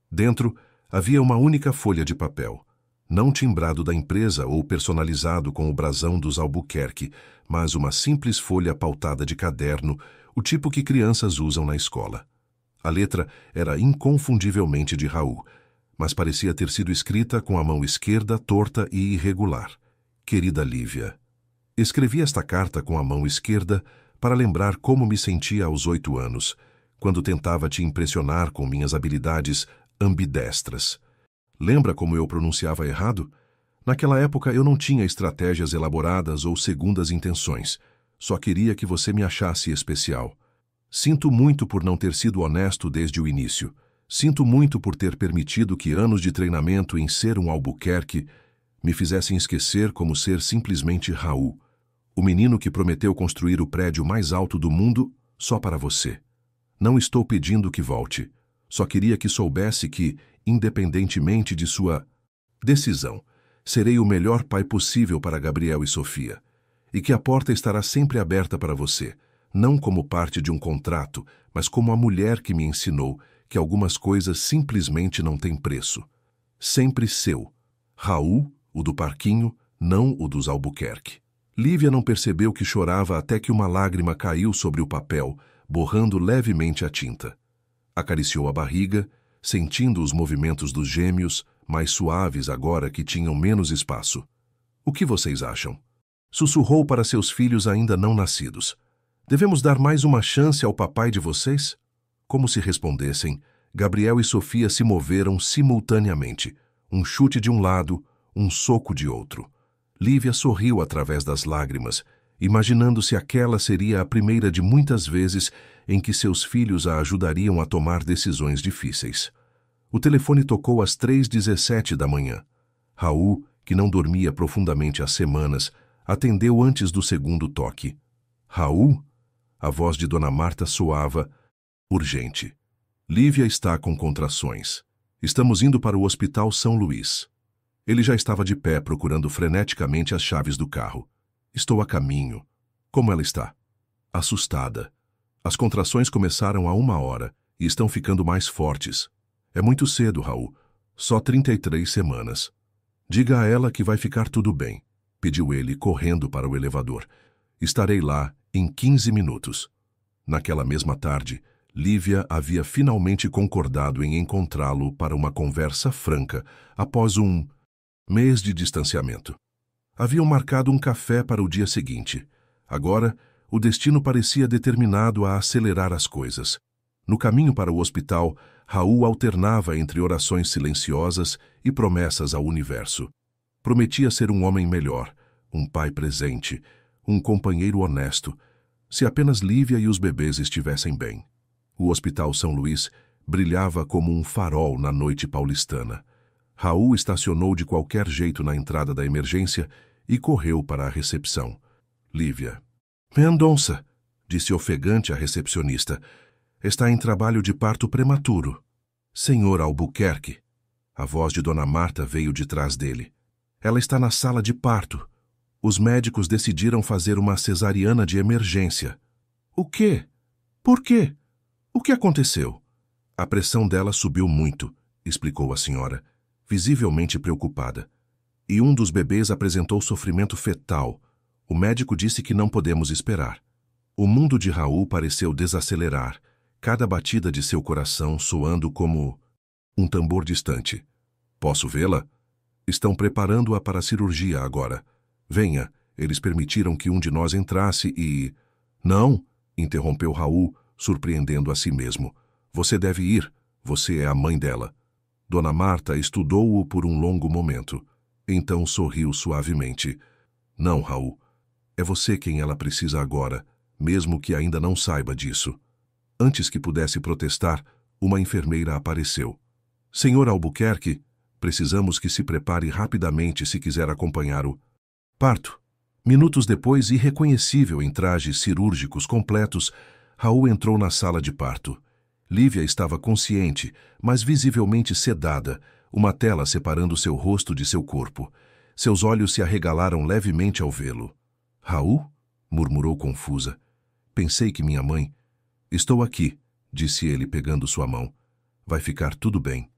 Dentro, havia uma única folha de papel, não timbrado da empresa ou personalizado com o brasão dos Albuquerque, mas uma simples folha pautada de caderno, o tipo que crianças usam na escola. A letra era inconfundivelmente de Raul, mas parecia ter sido escrita com a mão esquerda torta e irregular. Querida Lívia, escrevi esta carta com a mão esquerda para lembrar como me sentia aos 8 anos, quando tentava te impressionar com minhas habilidades ambidestras. Lembra como eu pronunciava errado? Naquela época eu não tinha estratégias elaboradas ou segundas intenções. Só queria que você me achasse especial. Sinto muito por não ter sido honesto desde o início. Sinto muito por ter permitido que anos de treinamento em ser um Albuquerque me fizessem esquecer como ser simplesmente Raul, o menino que prometeu construir o prédio mais alto do mundo só para você. Não estou pedindo que volte. Só queria que soubesse que, independentemente de sua decisão, serei o melhor pai possível para Gabriel e Sofia, e que a porta estará sempre aberta para você, não como parte de um contrato, mas como a mulher que me ensinou que algumas coisas simplesmente não têm preço. Sempre seu. Raul, o do parquinho, não o dos Albuquerque. Lívia não percebeu que chorava até que uma lágrima caiu sobre o papel, borrando levemente a tinta. Acariciou a barriga, sentindo os movimentos dos gêmeos, mais suaves agora que tinham menos espaço. O que vocês acham? Sussurrou para seus filhos ainda não nascidos. Devemos dar mais uma chance ao papai de vocês? Como se respondessem, Gabriel e Sofia se moveram simultaneamente. Um chute de um lado, um soco de outro. Lívia sorriu através das lágrimas, imaginando se aquela seria a primeira de muitas vezes em que seus filhos a ajudariam a tomar decisões difíceis. O telefone tocou às 3h17 da manhã. Raul, que não dormia profundamente há semanas, atendeu antes do segundo toque. Raul? A voz de Dona Marta soava urgente. Lívia está com contrações. Estamos indo para o Hospital São Luís. Ele já estava de pé procurando freneticamente as chaves do carro. Estou a caminho. Como ela está? Assustada. As contrações começaram há 1 hora e estão ficando mais fortes. É muito cedo, Raul. Só 33 semanas. Diga a ela que vai ficar tudo bem, pediu ele, correndo para o elevador. Estarei lá em 15 minutos. Naquela mesma tarde, Lívia havia finalmente concordado em encontrá-lo para uma conversa franca após um mês de distanciamento. Haviam marcado um café para o dia seguinte. Agora, o destino parecia determinado a acelerar as coisas. No caminho para o hospital, Raul alternava entre orações silenciosas e promessas ao universo. Prometia ser um homem melhor, um pai presente, um companheiro honesto, se apenas Lívia e os bebês estivessem bem. O Hospital São Luís brilhava como um farol na noite paulistana. Raul estacionou de qualquer jeito na entrada da emergência e correu para a recepção. Lívia. Mendonça, disse ofegante a recepcionista. Está em trabalho de parto prematuro. Senhor Albuquerque. A voz de Dona Marta veio de trás dele. Ela está na sala de parto. Os médicos decidiram fazer uma cesariana de emergência. O quê? Por quê? O que aconteceu? A pressão dela subiu muito, explicou a senhora, visivelmente preocupada. E um dos bebês apresentou sofrimento fetal. O médico disse que não podemos esperar. O mundo de Raul pareceu desacelerar, cada batida de seu coração soando como um tambor distante. Posso vê-la? Estão preparando-a para a cirurgia agora. Venha, eles permitiram que um de nós entrasse e... Não, interrompeu Raul, surpreendendo a si mesmo. Você deve ir, você é a mãe dela. Dona Marta estudou-o por um longo momento. Então sorriu suavemente. Não, Raul, é você quem ela precisa agora, mesmo que ainda não saiba disso. Antes que pudesse protestar, uma enfermeira apareceu. Senhor Albuquerque, precisamos que se prepare rapidamente se quiser acompanhar o parto. Minutos depois, irreconhecível em trajes cirúrgicos completos, Raul entrou na sala de parto. Lívia estava consciente, mas visivelmente sedada, uma tela separando seu rosto de seu corpo. Seus olhos se arregalaram levemente ao vê-lo. Raul? Murmurou confusa. Pensei que minha mãe... Estou aqui, disse ele pegando sua mão. Vai ficar tudo bem.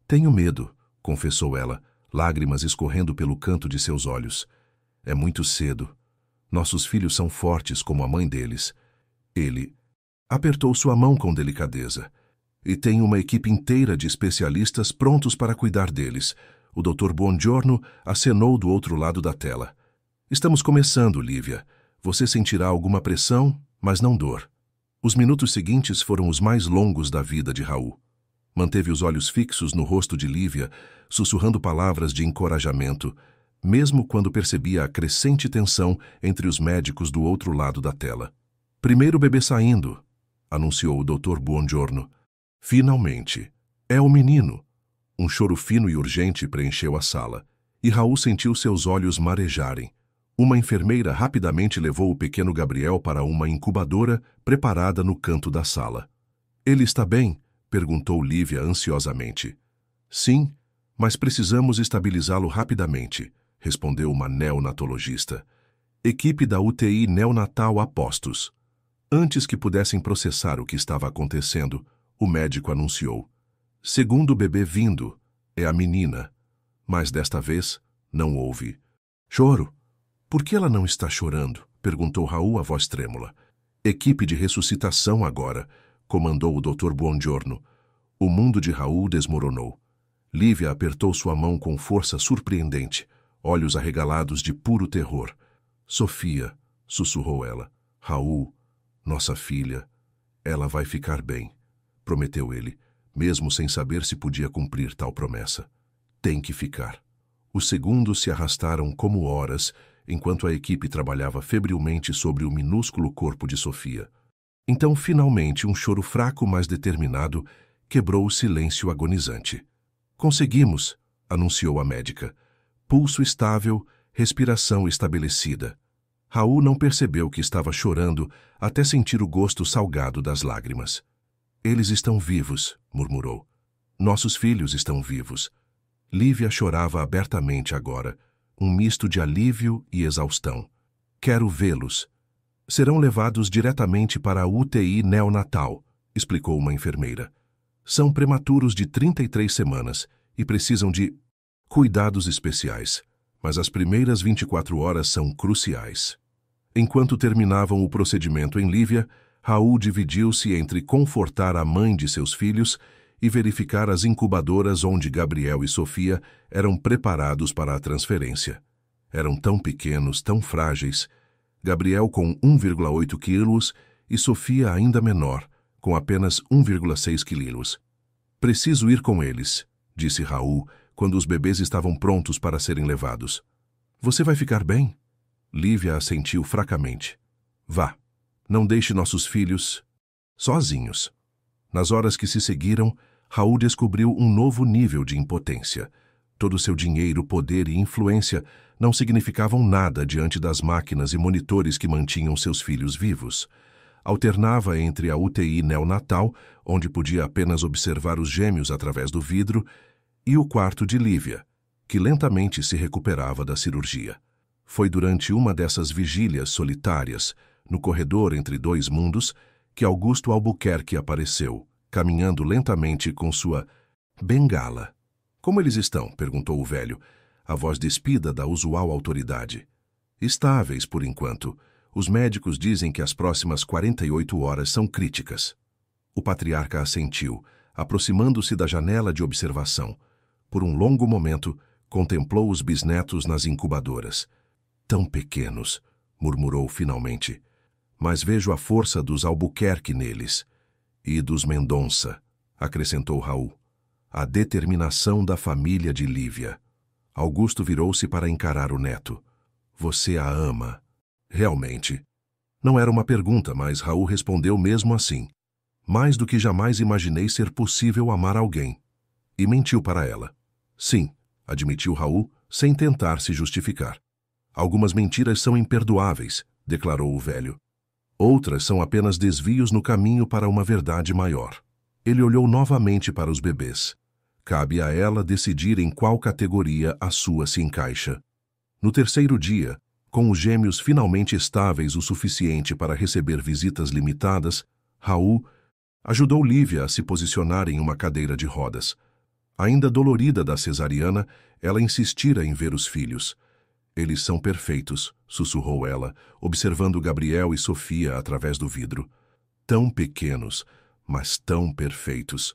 Tenho medo, confessou ela, lágrimas escorrendo pelo canto de seus olhos. É muito cedo. Nossos filhos são fortes como a mãe deles. Ele apertou sua mão com delicadeza. E tem uma equipe inteira de especialistas prontos para cuidar deles. O Dr. Buongiorno acenou do outro lado da tela. Estamos começando, Lívia. Você sentirá alguma pressão, mas não dor. Os minutos seguintes foram os mais longos da vida de Raul. Manteve os olhos fixos no rosto de Lívia, sussurrando palavras de encorajamento, mesmo quando percebia a crescente tensão entre os médicos do outro lado da tela. Primeiro bebê saindo, anunciou o Dr. Buongiorno. Finalmente. É o menino. Um choro fino e urgente preencheu a sala, e Raul sentiu seus olhos marejarem. Uma enfermeira rapidamente levou o pequeno Gabriel para uma incubadora preparada no canto da sala. Ele está bem? Perguntou Lívia ansiosamente. Sim, mas precisamos estabilizá-lo rapidamente, respondeu uma neonatologista. Equipe da UTI neonatal a postos. Antes que pudessem processar o que estava acontecendo, o médico anunciou. Segundo bebê vindo, é a menina. Mas desta vez, não houve choro. Por que ela não está chorando? Perguntou Raul a voz trêmula. Equipe de ressuscitação agora, comandou o Dr. Buongiorno. O mundo de Raul desmoronou. Lívia apertou sua mão com força surpreendente, olhos arregalados de puro terror. Sofia, sussurrou ela. Raul, nossa filha, ela vai ficar bem, prometeu ele, mesmo sem saber se podia cumprir tal promessa. Tem que ficar. Os segundos se arrastaram como horas, enquanto a equipe trabalhava febrilmente sobre o minúsculo corpo de Sofia. Então, finalmente, um choro fraco, mas determinado, quebrou o silêncio agonizante. Conseguimos, anunciou a médica. Pulso estável, respiração estabelecida. Raul não percebeu que estava chorando até sentir o gosto salgado das lágrimas. Eles estão vivos, murmurou. Nossos filhos estão vivos. Lívia chorava abertamente agora, um misto de alívio e exaustão. Quero vê-los. Serão levados diretamente para a UTI neonatal, explicou uma enfermeira. São prematuros de 33 semanas e precisam de cuidados especiais, mas as primeiras 24 horas são cruciais. Enquanto terminavam o procedimento em Lívia, Raul dividiu-se entre confortar a mãe de seus filhos e verificar as incubadoras onde Gabriel e Sofia eram preparados para a transferência. Eram tão pequenos, tão frágeis. Gabriel com 1,8 quilos e Sofia ainda menor, com apenas 1,6 quilos. Preciso ir com eles, disse Raul, quando os bebês estavam prontos para serem levados. Você vai ficar bem? Lívia assentiu fracamente. Vá, não deixe nossos filhos sozinhos. Nas horas que se seguiram, Raul descobriu um novo nível de impotência. Todo seu dinheiro, poder e influência não significavam nada diante das máquinas e monitores que mantinham seus filhos vivos. Alternava entre a UTI neonatal, onde podia apenas observar os gêmeos através do vidro, e o quarto de Lívia, que lentamente se recuperava da cirurgia. Foi durante uma dessas vigílias solitárias, no corredor entre dois mundos, que Augusto Albuquerque apareceu, caminhando lentamente com sua bengala. Como eles estão? Perguntou o velho, a voz despida da usual autoridade. Estáveis, por enquanto. Os médicos dizem que as próximas 48 horas são críticas. O patriarca assentiu, aproximando-se da janela de observação. Por um longo momento, contemplou os bisnetos nas incubadoras. Tão pequenos, murmurou finalmente. Mas vejo a força dos Albuquerque neles. E dos Mendonça, acrescentou Raul. A determinação da família de Lívia. Augusto virou-se para encarar o neto. Você a ama. Realmente. Não era uma pergunta, mas Raul respondeu mesmo assim. Mais do que jamais imaginei ser possível amar alguém. E mentiu para ela. Sim, admitiu Raul, sem tentar se justificar. Algumas mentiras são imperdoáveis, declarou o velho. Outras são apenas desvios no caminho para uma verdade maior. Ele olhou novamente para os bebês. Cabe a ela decidir em qual categoria a sua se encaixa. No terceiro dia, com os gêmeos finalmente estáveis o suficiente para receber visitas limitadas, Raul ajudou Lívia a se posicionar em uma cadeira de rodas. Ainda dolorida da cesariana, ela insistira em ver os filhos. Eles são perfeitos, sussurrou ela, observando Gabriel e Sofia através do vidro. Tão pequenos, mas tão perfeitos.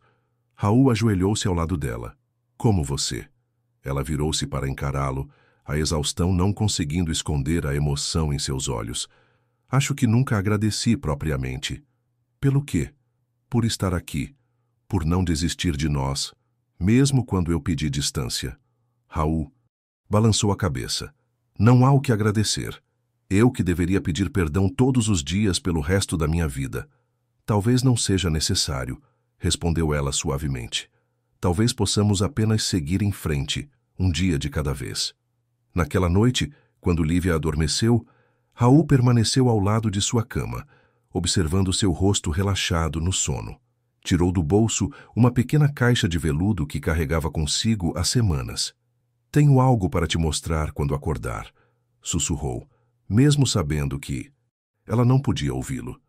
Raul ajoelhou-se ao lado dela. Como você? Ela virou-se para encará-lo, a exaustão não conseguindo esconder a emoção em seus olhos. Acho que nunca agradeci propriamente. Pelo quê? Por estar aqui, por não desistir de nós, mesmo quando eu pedi distância. Raul balançou a cabeça. Não há o que agradecer. Eu que deveria pedir perdão todos os dias pelo resto da minha vida. Talvez não seja necessário, respondeu ela suavemente. Talvez possamos apenas seguir em frente, um dia de cada vez. Naquela noite, quando Lívia adormeceu, Raul permaneceu ao lado de sua cama, observando seu rosto relaxado no sono. Tirou do bolso uma pequena caixa de veludo que carregava consigo há semanas. Tenho algo para te mostrar quando acordar, sussurrou, mesmo sabendo que ela não podia ouvi-lo.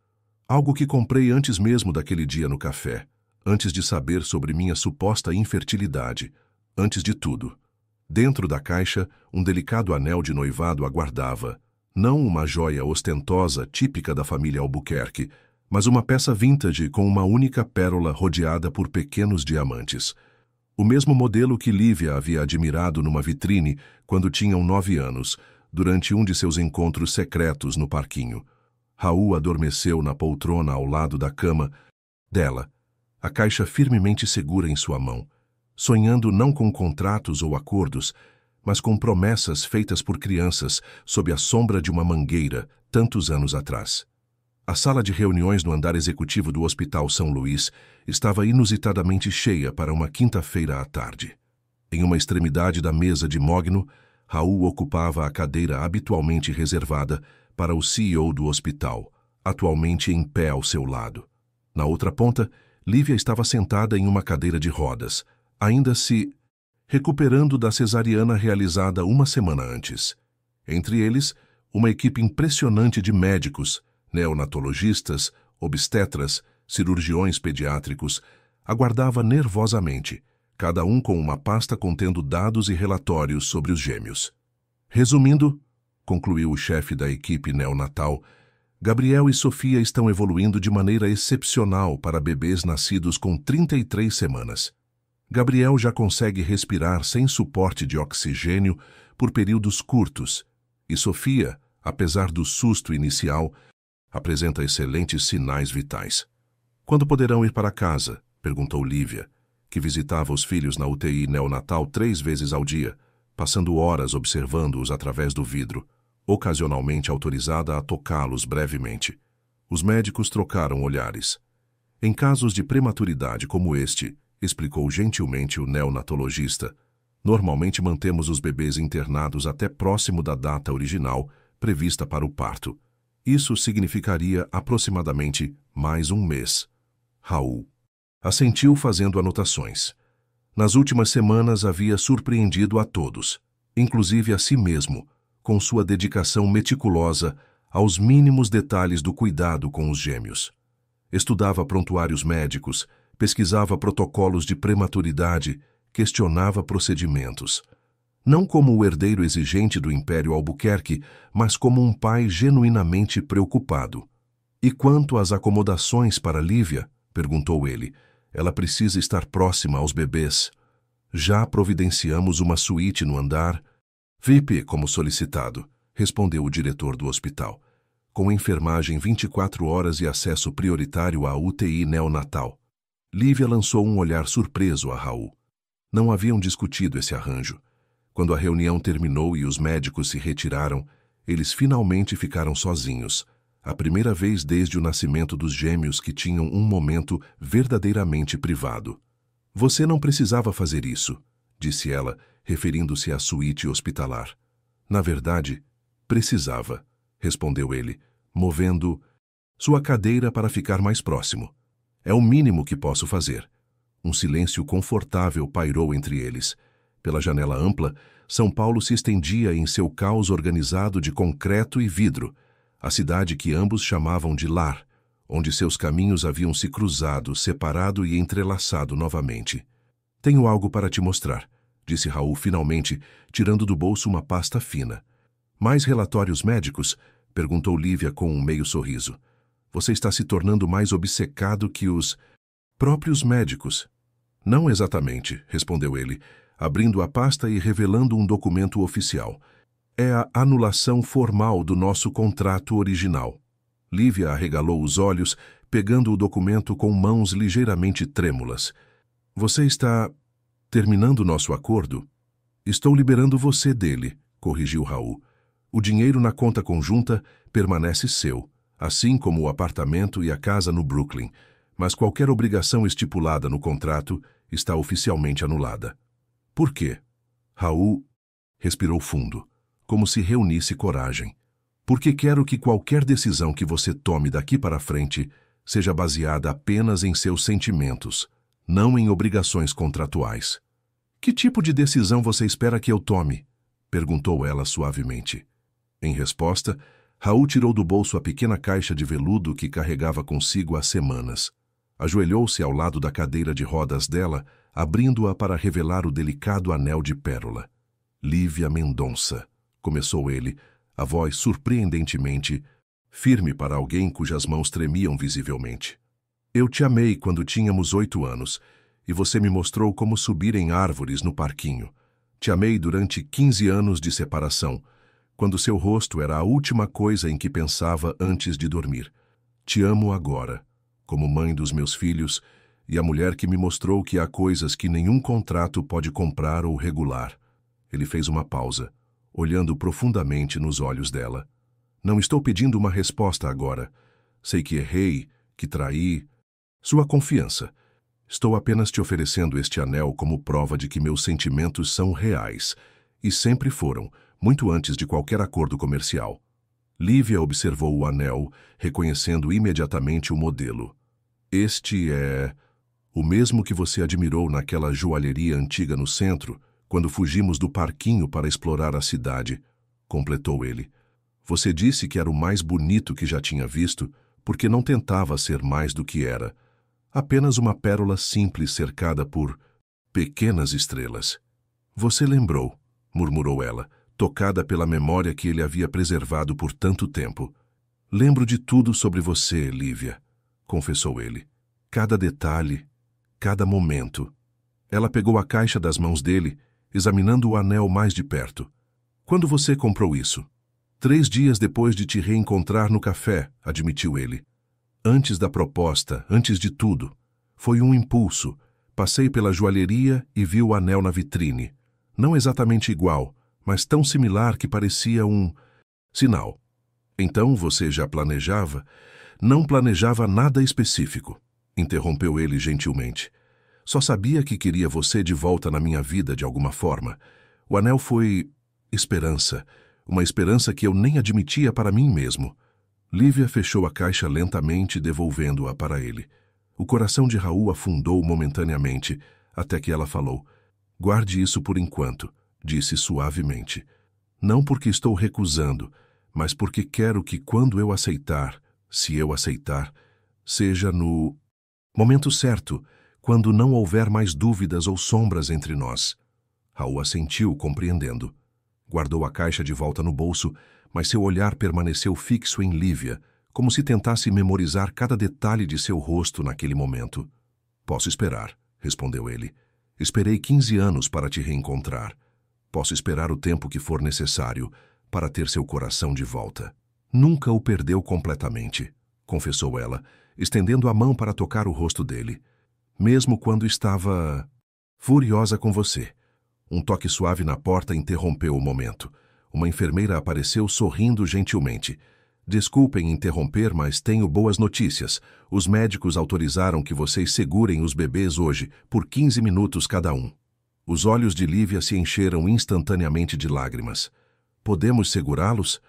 Algo que comprei antes mesmo daquele dia no café, antes de saber sobre minha suposta infertilidade, antes de tudo. Dentro da caixa, um delicado anel de noivado aguardava, não uma joia ostentosa típica da família Albuquerque, mas uma peça vintage com uma única pérola rodeada por pequenos diamantes. O mesmo modelo que Lívia havia admirado numa vitrine quando tinham 9 anos, durante um de seus encontros secretos no parquinho. Raul adormeceu na poltrona ao lado da cama dela, a caixa firmemente segura em sua mão, sonhando não com contratos ou acordos, mas com promessas feitas por crianças sob a sombra de uma mangueira, tantos anos atrás. A sala de reuniões no andar executivo do Hospital São Luís estava inusitadamente cheia para uma quinta-feira à tarde. Em uma extremidade da mesa de mogno, Raul ocupava a cadeira habitualmente reservada para o CEO do hospital, atualmente em pé ao seu lado. Na outra ponta, Lívia estava sentada em uma cadeira de rodas, ainda se recuperando da cesariana realizada uma semana antes. Entre eles, uma equipe impressionante de médicos, neonatologistas, obstetras, cirurgiões pediátricos, aguardava nervosamente, cada um com uma pasta contendo dados e relatórios sobre os gêmeos. Resumindo, concluiu o chefe da equipe neonatal, Gabriel e Sofia estão evoluindo de maneira excepcional para bebês nascidos com 33 semanas. Gabriel já consegue respirar sem suporte de oxigênio por períodos curtos, e Sofia, apesar do susto inicial, apresenta excelentes sinais vitais. Quando poderão ir para casa? Perguntou Lívia, que visitava os filhos na UTI neonatal 3 vezes ao dia, passando horas observando-os através do vidro, ocasionalmente autorizada a tocá-los brevemente. Os médicos trocaram olhares. Em casos de prematuridade como este, explicou gentilmente o neonatologista, normalmente mantemos os bebês internados até próximo da data original prevista para o parto. Isso significaria aproximadamente mais um mês. Raul assentiu fazendo anotações. Nas últimas semanas havia surpreendido a todos, inclusive a si mesmo, com sua dedicação meticulosa aos mínimos detalhes do cuidado com os gêmeos. Estudava prontuários médicos, pesquisava protocolos de prematuridade, questionava procedimentos. Não como o herdeiro exigente do Império Albuquerque, mas como um pai genuinamente preocupado. "E quanto às acomodações para Lívia?" perguntou ele. "Ela precisa estar próxima aos bebês." "Já providenciamos uma suíte no andar VIP, como solicitado", respondeu o diretor do hospital, "com enfermagem 24 horas e acesso prioritário à UTI neonatal." Lívia lançou um olhar surpreso a Raul. Não haviam discutido esse arranjo. Quando a reunião terminou e os médicos se retiraram, eles finalmente ficaram sozinhos, a primeira vez desde o nascimento dos gêmeos que tinham um momento verdadeiramente privado. "Você não precisava fazer isso", disse ela, referindo-se à suíte hospitalar. "Na verdade, precisava", respondeu ele, movendo sua cadeira para ficar mais próximo. "É o mínimo que posso fazer." Um silêncio confortável pairou entre eles. Pela janela ampla, São Paulo se estendia em seu caos organizado de concreto e vidro, a cidade que ambos chamavam de lar, onde seus caminhos haviam se cruzado, separado e entrelaçado novamente. "Tenho algo para te mostrar", disse Raul finalmente, tirando do bolso uma pasta fina. "Mais relatórios médicos?" perguntou Lívia com um meio sorriso. "Você está se tornando mais obcecado que os próprios médicos." "Não exatamente", respondeu ele, abrindo a pasta e revelando um documento oficial. "É a anulação formal do nosso contrato original." Lívia arregalou os olhos, pegando o documento com mãos ligeiramente trêmulas. "Você está terminando nosso acordo?" "Estou liberando você dele", corrigiu Raul. "O dinheiro na conta conjunta permanece seu, assim como o apartamento e a casa no Brooklyn, mas qualquer obrigação estipulada no contrato está oficialmente anulada." "Por quê?" Raul respirou fundo, como se reunisse coragem. "Porque quero que qualquer decisão que você tome daqui para frente seja baseada apenas em seus sentimentos, não em obrigações contratuais." "Que tipo de decisão você espera que eu tome?" perguntou ela suavemente. Em resposta, Raul tirou do bolso a pequena caixa de veludo que carregava consigo há semanas. Ajoelhou-se ao lado da cadeira de rodas dela, abrindo-a para revelar o delicado anel de pérola. "Lívia Mendonça", começou ele, a voz surpreendentemente firme para alguém cujas mãos tremiam visivelmente. "Eu te amei quando tínhamos 8 anos, e você me mostrou como subir em árvores no parquinho. Te amei durante 15 anos de separação, quando seu rosto era a última coisa em que pensava antes de dormir. Te amo agora, como mãe dos meus filhos e a mulher que me mostrou que há coisas que nenhum contrato pode comprar ou regular." Ele fez uma pausa, olhando profundamente nos olhos dela. "Não estou pedindo uma resposta agora. Sei que errei, que traí sua confiança. Estou apenas te oferecendo este anel como prova de que meus sentimentos são reais, e sempre foram, muito antes de qualquer acordo comercial." Lívia observou o anel, reconhecendo imediatamente o modelo. "Este é o mesmo que você admirou naquela joalheria antiga no centro, quando fugimos do parquinho para explorar a cidade", completou ele. "Você disse que era o mais bonito que já tinha visto, porque não tentava ser mais do que era. Apenas uma pérola simples cercada por pequenas estrelas." "Você lembrou", murmurou ela, tocada pela memória que ele havia preservado por tanto tempo. "Lembro de tudo sobre você, Lívia", confessou ele. "Cada detalhe, cada momento." Ela pegou a caixa das mãos dele, examinando o anel mais de perto. "Quando você comprou isso?" 3 dias depois de te reencontrar no café", admitiu ele. "Antes da proposta, antes de tudo. Foi um impulso. Passei pela joalheria e vi o anel na vitrine. Não exatamente igual, mas tão similar que parecia um sinal." "Então você já planejava?" "Não planejava nada específico", interrompeu ele gentilmente. "Só sabia que queria você de volta na minha vida de alguma forma. O anel foi esperança, uma esperança que eu nem admitia para mim mesmo." Lívia fechou a caixa lentamente, devolvendo-a para ele. O coração de Raul afundou momentaneamente, até que ela falou. "Guarde isso por enquanto", disse suavemente. Não porque estou recusando, mas porque quero que quando eu aceitar, se eu aceitar, seja no momento certo, quando não houver mais dúvidas ou sombras entre nós. Raul assentiu, compreendendo. Guardou a caixa de volta no bolso, mas seu olhar permaneceu fixo em Lívia, como se tentasse memorizar cada detalhe de seu rosto naquele momento. Posso esperar, respondeu ele. Esperei 15 anos para te reencontrar. Posso esperar o tempo que for necessário para ter seu coração de volta. Nunca o perdeu completamente, confessou ela, estendendo a mão para tocar o rosto dele. Mesmo quando estava furiosa com você. Um toque suave na porta interrompeu o momento. Uma enfermeira apareceu sorrindo gentilmente. Desculpem interromper, mas tenho boas notícias. Os médicos autorizaram que vocês segurem os bebês hoje, por 15 minutos cada um. Os olhos de Lívia se encheram instantaneamente de lágrimas. Podemos segurá-los?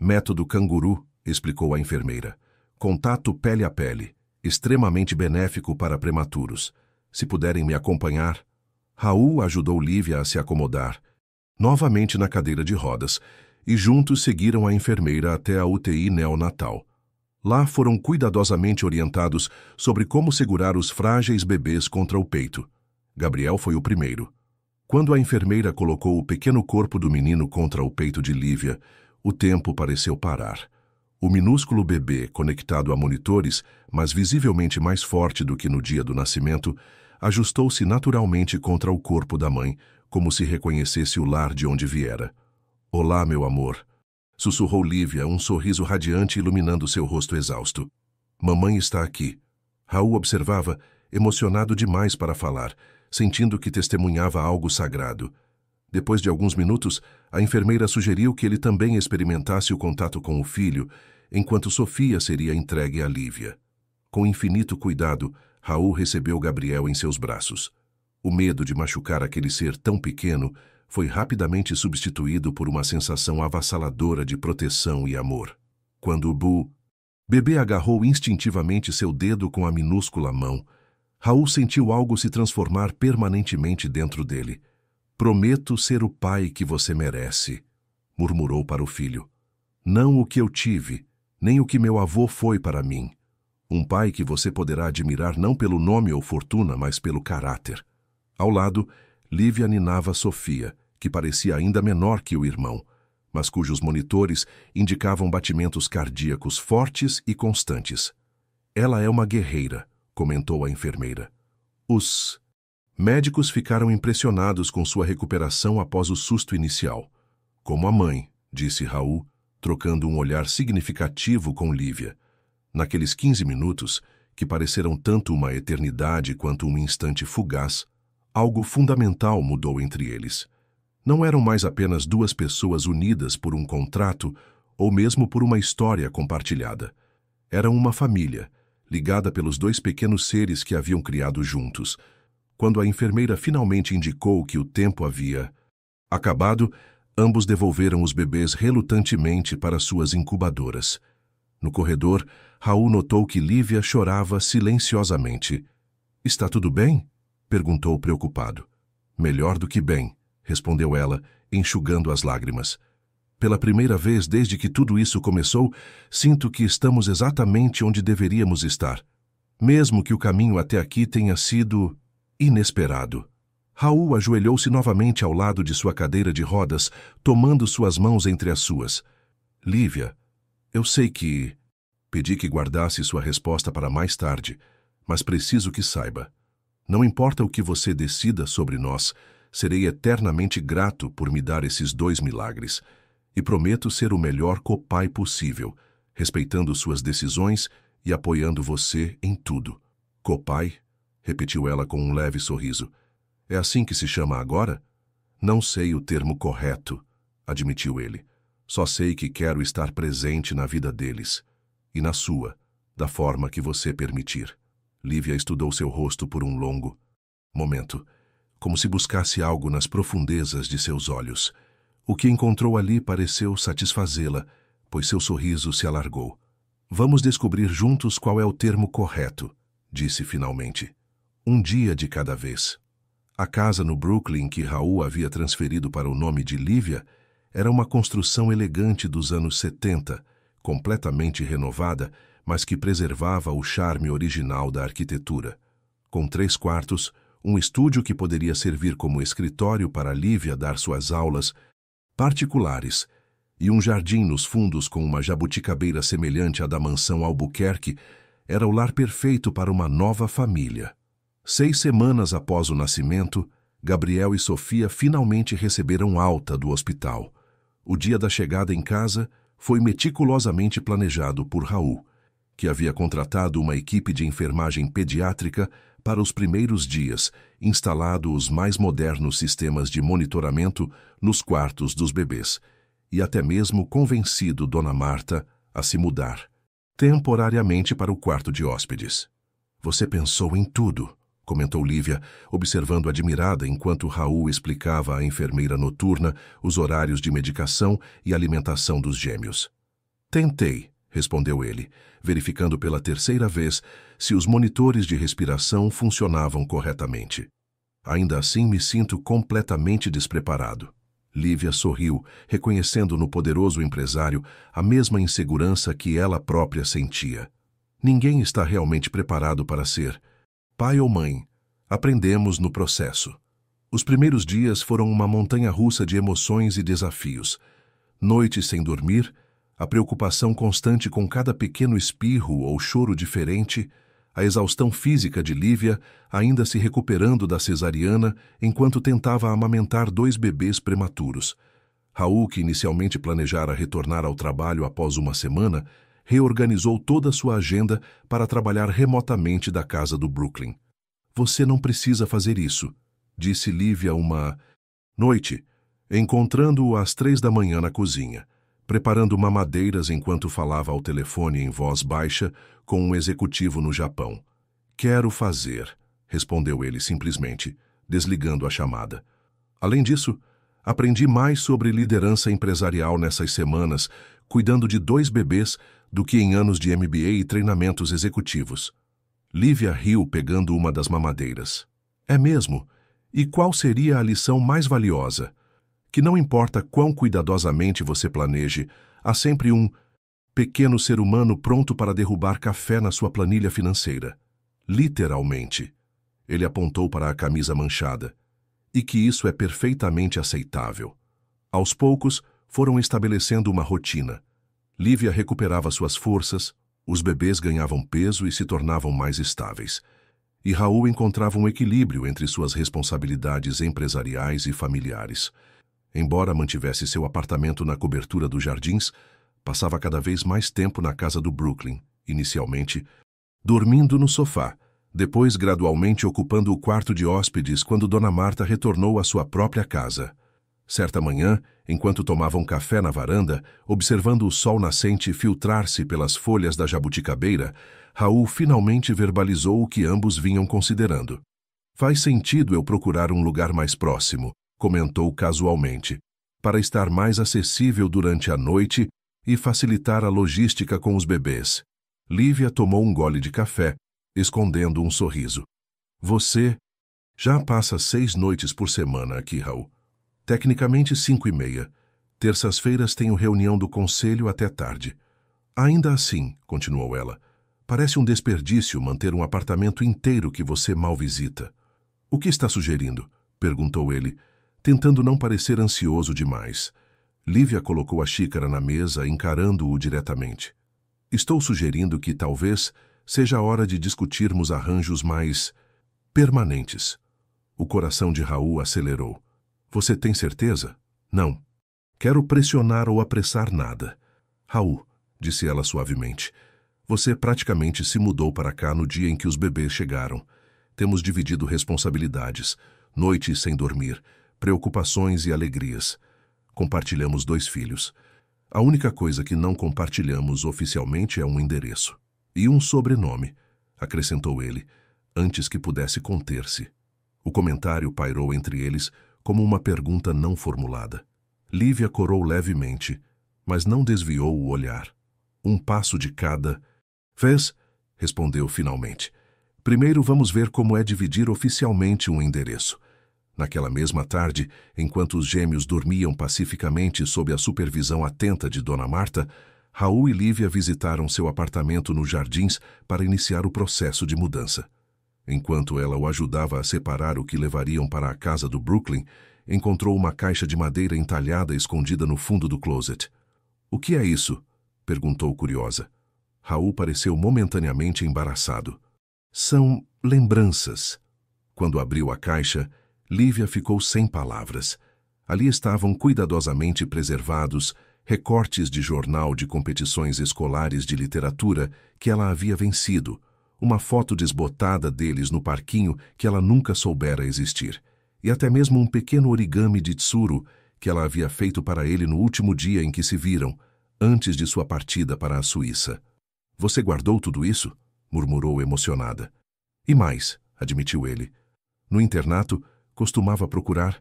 Método canguru, explicou a enfermeira. Contato pele a pele, extremamente benéfico para prematuros. Se puderem me acompanhar. Raul ajudou Lívia a se acomodar, novamente na cadeira de rodas, e juntos seguiram a enfermeira até a UTI neonatal. Lá foram cuidadosamente orientados sobre como segurar os frágeis bebês contra o peito. Gabriel foi o primeiro. Quando a enfermeira colocou o pequeno corpo do menino contra o peito de Lívia, o tempo pareceu parar. O minúsculo bebê, conectado a monitores, mas visivelmente mais forte do que no dia do nascimento, ajustou-se naturalmente contra o corpo da mãe, como se reconhecesse o lar de onde viera. Olá, meu amor, sussurrou Lívia, um sorriso radiante iluminando seu rosto exausto. Mamãe está aqui. Raul observava, emocionado demais para falar, sentindo que testemunhava algo sagrado. Depois de alguns minutos, a enfermeira sugeriu que ele também experimentasse o contato com o filho, enquanto Sofia seria entregue a Lívia. Com infinito cuidado, Raul recebeu Gabriel em seus braços. O medo de machucar aquele ser tão pequeno foi rapidamente substituído por uma sensação avassaladora de proteção e amor. Quando o bebê agarrou instintivamente seu dedo com a minúscula mão, Raul sentiu algo se transformar permanentemente dentro dele. Prometo ser o pai que você merece, murmurou para o filho. Não o que eu tive, nem o que meu avô foi para mim. Um pai que você poderá admirar não pelo nome ou fortuna, mas pelo caráter. Ao lado, Lívia ninava Sofia, que parecia ainda menor que o irmão, mas cujos monitores indicavam batimentos cardíacos fortes e constantes. Ela é uma guerreira, comentou a enfermeira. Os médicos ficaram impressionados com sua recuperação após o susto inicial. Como a mãe, disse Raul, trocando um olhar significativo com Lívia. Naqueles 15 minutos, que pareceram tanto uma eternidade quanto um instante fugaz, algo fundamental mudou entre eles. Não eram mais apenas duas pessoas unidas por um contrato ou mesmo por uma história compartilhada. Eram uma família, ligada pelos dois pequenos seres que haviam criado juntos. Quando a enfermeira finalmente indicou que o tempo havia acabado, ambos devolveram os bebês relutantemente para suas incubadoras. No corredor, Raul notou que Lívia chorava silenciosamente. — Está tudo bem? Perguntou preocupado. — Melhor do que bem, respondeu ela, enxugando as lágrimas. Pela primeira vez desde que tudo isso começou, sinto que estamos exatamente onde deveríamos estar. Mesmo que o caminho até aqui tenha sido inesperado. Raul ajoelhou-se novamente ao lado de sua cadeira de rodas, tomando suas mãos entre as suas. — Lívia, eu sei que... Pedi que guardasse sua resposta para mais tarde, mas preciso que saiba. Não importa o que você decida sobre nós, serei eternamente grato por me dar esses 2 milagres, e prometo ser o melhor copai possível, respeitando suas decisões e apoiando você em tudo. Copai? Repetiu ela com um leve sorriso. É assim que se chama agora? Não sei o termo correto, admitiu ele. Só sei que quero estar presente na vida deles. E na sua, da forma que você permitir. Lívia estudou seu rosto por um longo momento, como se buscasse algo nas profundezas de seus olhos. O que encontrou ali pareceu satisfazê-la, pois seu sorriso se alargou. Vamos descobrir juntos qual é o termo correto, disse finalmente. Um dia de cada vez. A casa no Brooklyn que Raul havia transferido para o nome de Lívia Era uma construção elegante dos anos 70, completamente renovada, mas que preservava o charme original da arquitetura. Com 3 quartos, um estúdio que poderia servir como escritório para Lívia dar suas aulas particulares, e um jardim nos fundos com uma jabuticabeira semelhante à da mansão Albuquerque, era o lar perfeito para uma nova família. 6 semanas após o nascimento, Gabriel e Sofia finalmente receberam alta do hospital. O dia da chegada em casa foi meticulosamente planejado por Raul, que havia contratado uma equipe de enfermagem pediátrica para os primeiros dias, instalado os mais modernos sistemas de monitoramento nos quartos dos bebês, e até mesmo convencido Dona Marta a se mudar temporariamente para o quarto de hóspedes. "Você pensou em tudo", comentou Lívia, observando admirada enquanto Raul explicava à enfermeira noturna os horários de medicação e alimentação dos gêmeos. "Tentei", respondeu ele, verificando pela 3ª vez se os monitores de respiração funcionavam corretamente. "Ainda assim me sinto completamente despreparado." Lívia sorriu, reconhecendo no poderoso empresário a mesma insegurança que ela própria sentia. Ninguém está realmente preparado para ser pai ou mãe. Aprendemos no processo. Os primeiros dias foram uma montanha-russa de emoções e desafios. Noites sem dormir, a preocupação constante com cada pequeno espirro ou choro diferente, a exaustão física de Lívia ainda se recuperando da cesariana enquanto tentava amamentar 2 bebês prematuros. Raul, que inicialmente planejara retornar ao trabalho após uma semana, reorganizou toda a sua agenda para trabalhar remotamente da casa do Brooklyn. "Você não precisa fazer isso", disse Lívia uma noite, encontrando-o às 3 da manhã na cozinha, preparando mamadeiras enquanto falava ao telefone em voz baixa com um executivo no Japão. "Quero fazer", respondeu ele simplesmente, desligando a chamada. "Além disso, aprendi mais sobre liderança empresarial nessas semanas, cuidando de 2 bebês, do que em anos de MBA e treinamentos executivos." Lívia riu pegando uma das mamadeiras. "É mesmo? E qual seria a lição mais valiosa?" "Que não importa quão cuidadosamente você planeje, há sempre um pequeno ser humano pronto para derrubar café na sua planilha financeira. Literalmente." Ele apontou para a camisa manchada. "E que isso é perfeitamente aceitável." Aos poucos, foram estabelecendo uma rotina. Lívia recuperava suas forças, os bebês ganhavam peso e se tornavam mais estáveis. E Raul encontrava um equilíbrio entre suas responsabilidades empresariais e familiares. Embora mantivesse seu apartamento na cobertura dos jardins, passava cada vez mais tempo na casa do Brooklyn, inicialmente dormindo no sofá, depois gradualmente ocupando o quarto de hóspedes quando Dona Marta retornou à sua própria casa. Certa manhã, enquanto tomavam café na varanda, observando o sol nascente filtrar-se pelas folhas da jabuticabeira, Raul finalmente verbalizou o que ambos vinham considerando. "Faz sentido eu procurar um lugar mais próximo", comentou casualmente, "para estar mais acessível durante a noite e facilitar a logística com os bebês." Lívia tomou um gole de café, escondendo um sorriso. "Você já passa 6 noites por semana aqui, Raul. Tecnicamente 5:30. Terças-feiras tenho reunião do conselho até tarde." "Ainda assim", continuou ela, "parece um desperdício manter um apartamento inteiro que você mal visita." "O que está sugerindo?" perguntou ele, tentando não parecer ansioso demais. Lívia colocou a xícara na mesa, encarando-o diretamente. "Estou sugerindo que talvez seja a hora de discutirmos arranjos mais permanentes." O coração de Raul acelerou. "Você tem certeza?" "Não. Quero pressionar ou apressar nada." "Raul", disse ela suavemente, "você praticamente se mudou para cá no dia em que os bebês chegaram. Temos dividido responsabilidades, noites sem dormir, preocupações e alegrias. Compartilhamos 2 filhos. A única coisa que não compartilhamos oficialmente é um endereço. E um sobrenome", acrescentou ele, antes que pudesse conter-se. O comentário pairou entre eles como uma pergunta não formulada. Lívia corou levemente, mas não desviou o olhar. "Um passo de cada vez", respondeu finalmente. "Primeiro vamos ver como é dividir oficialmente um endereço. Naquela mesma tarde, enquanto os gêmeos dormiam pacificamente sob a supervisão atenta de Dona Marta, Raul e Lívia visitaram seu apartamento nos Jardins para iniciar o processo de mudança. Enquanto ela o ajudava a separar o que levariam para a casa do Brooklyn, encontrou uma caixa de madeira entalhada escondida no fundo do closet. "O que é isso?" perguntou curiosa. Raul pareceu momentaneamente embaraçado. "São lembranças." Quando abriu a caixa, Lívia ficou sem palavras. Ali estavam cuidadosamente preservados recortes de jornal de competições escolares de literatura que ela havia vencido, uma foto desbotada deles no parquinho que ela nunca soubera existir, e até mesmo um pequeno origami de tsuru que ela havia feito para ele no último dia em que se viram, antes de sua partida para a Suíça. "Você guardou tudo isso?" murmurou emocionada. "E mais", admitiu ele. "No internato, costumava procurar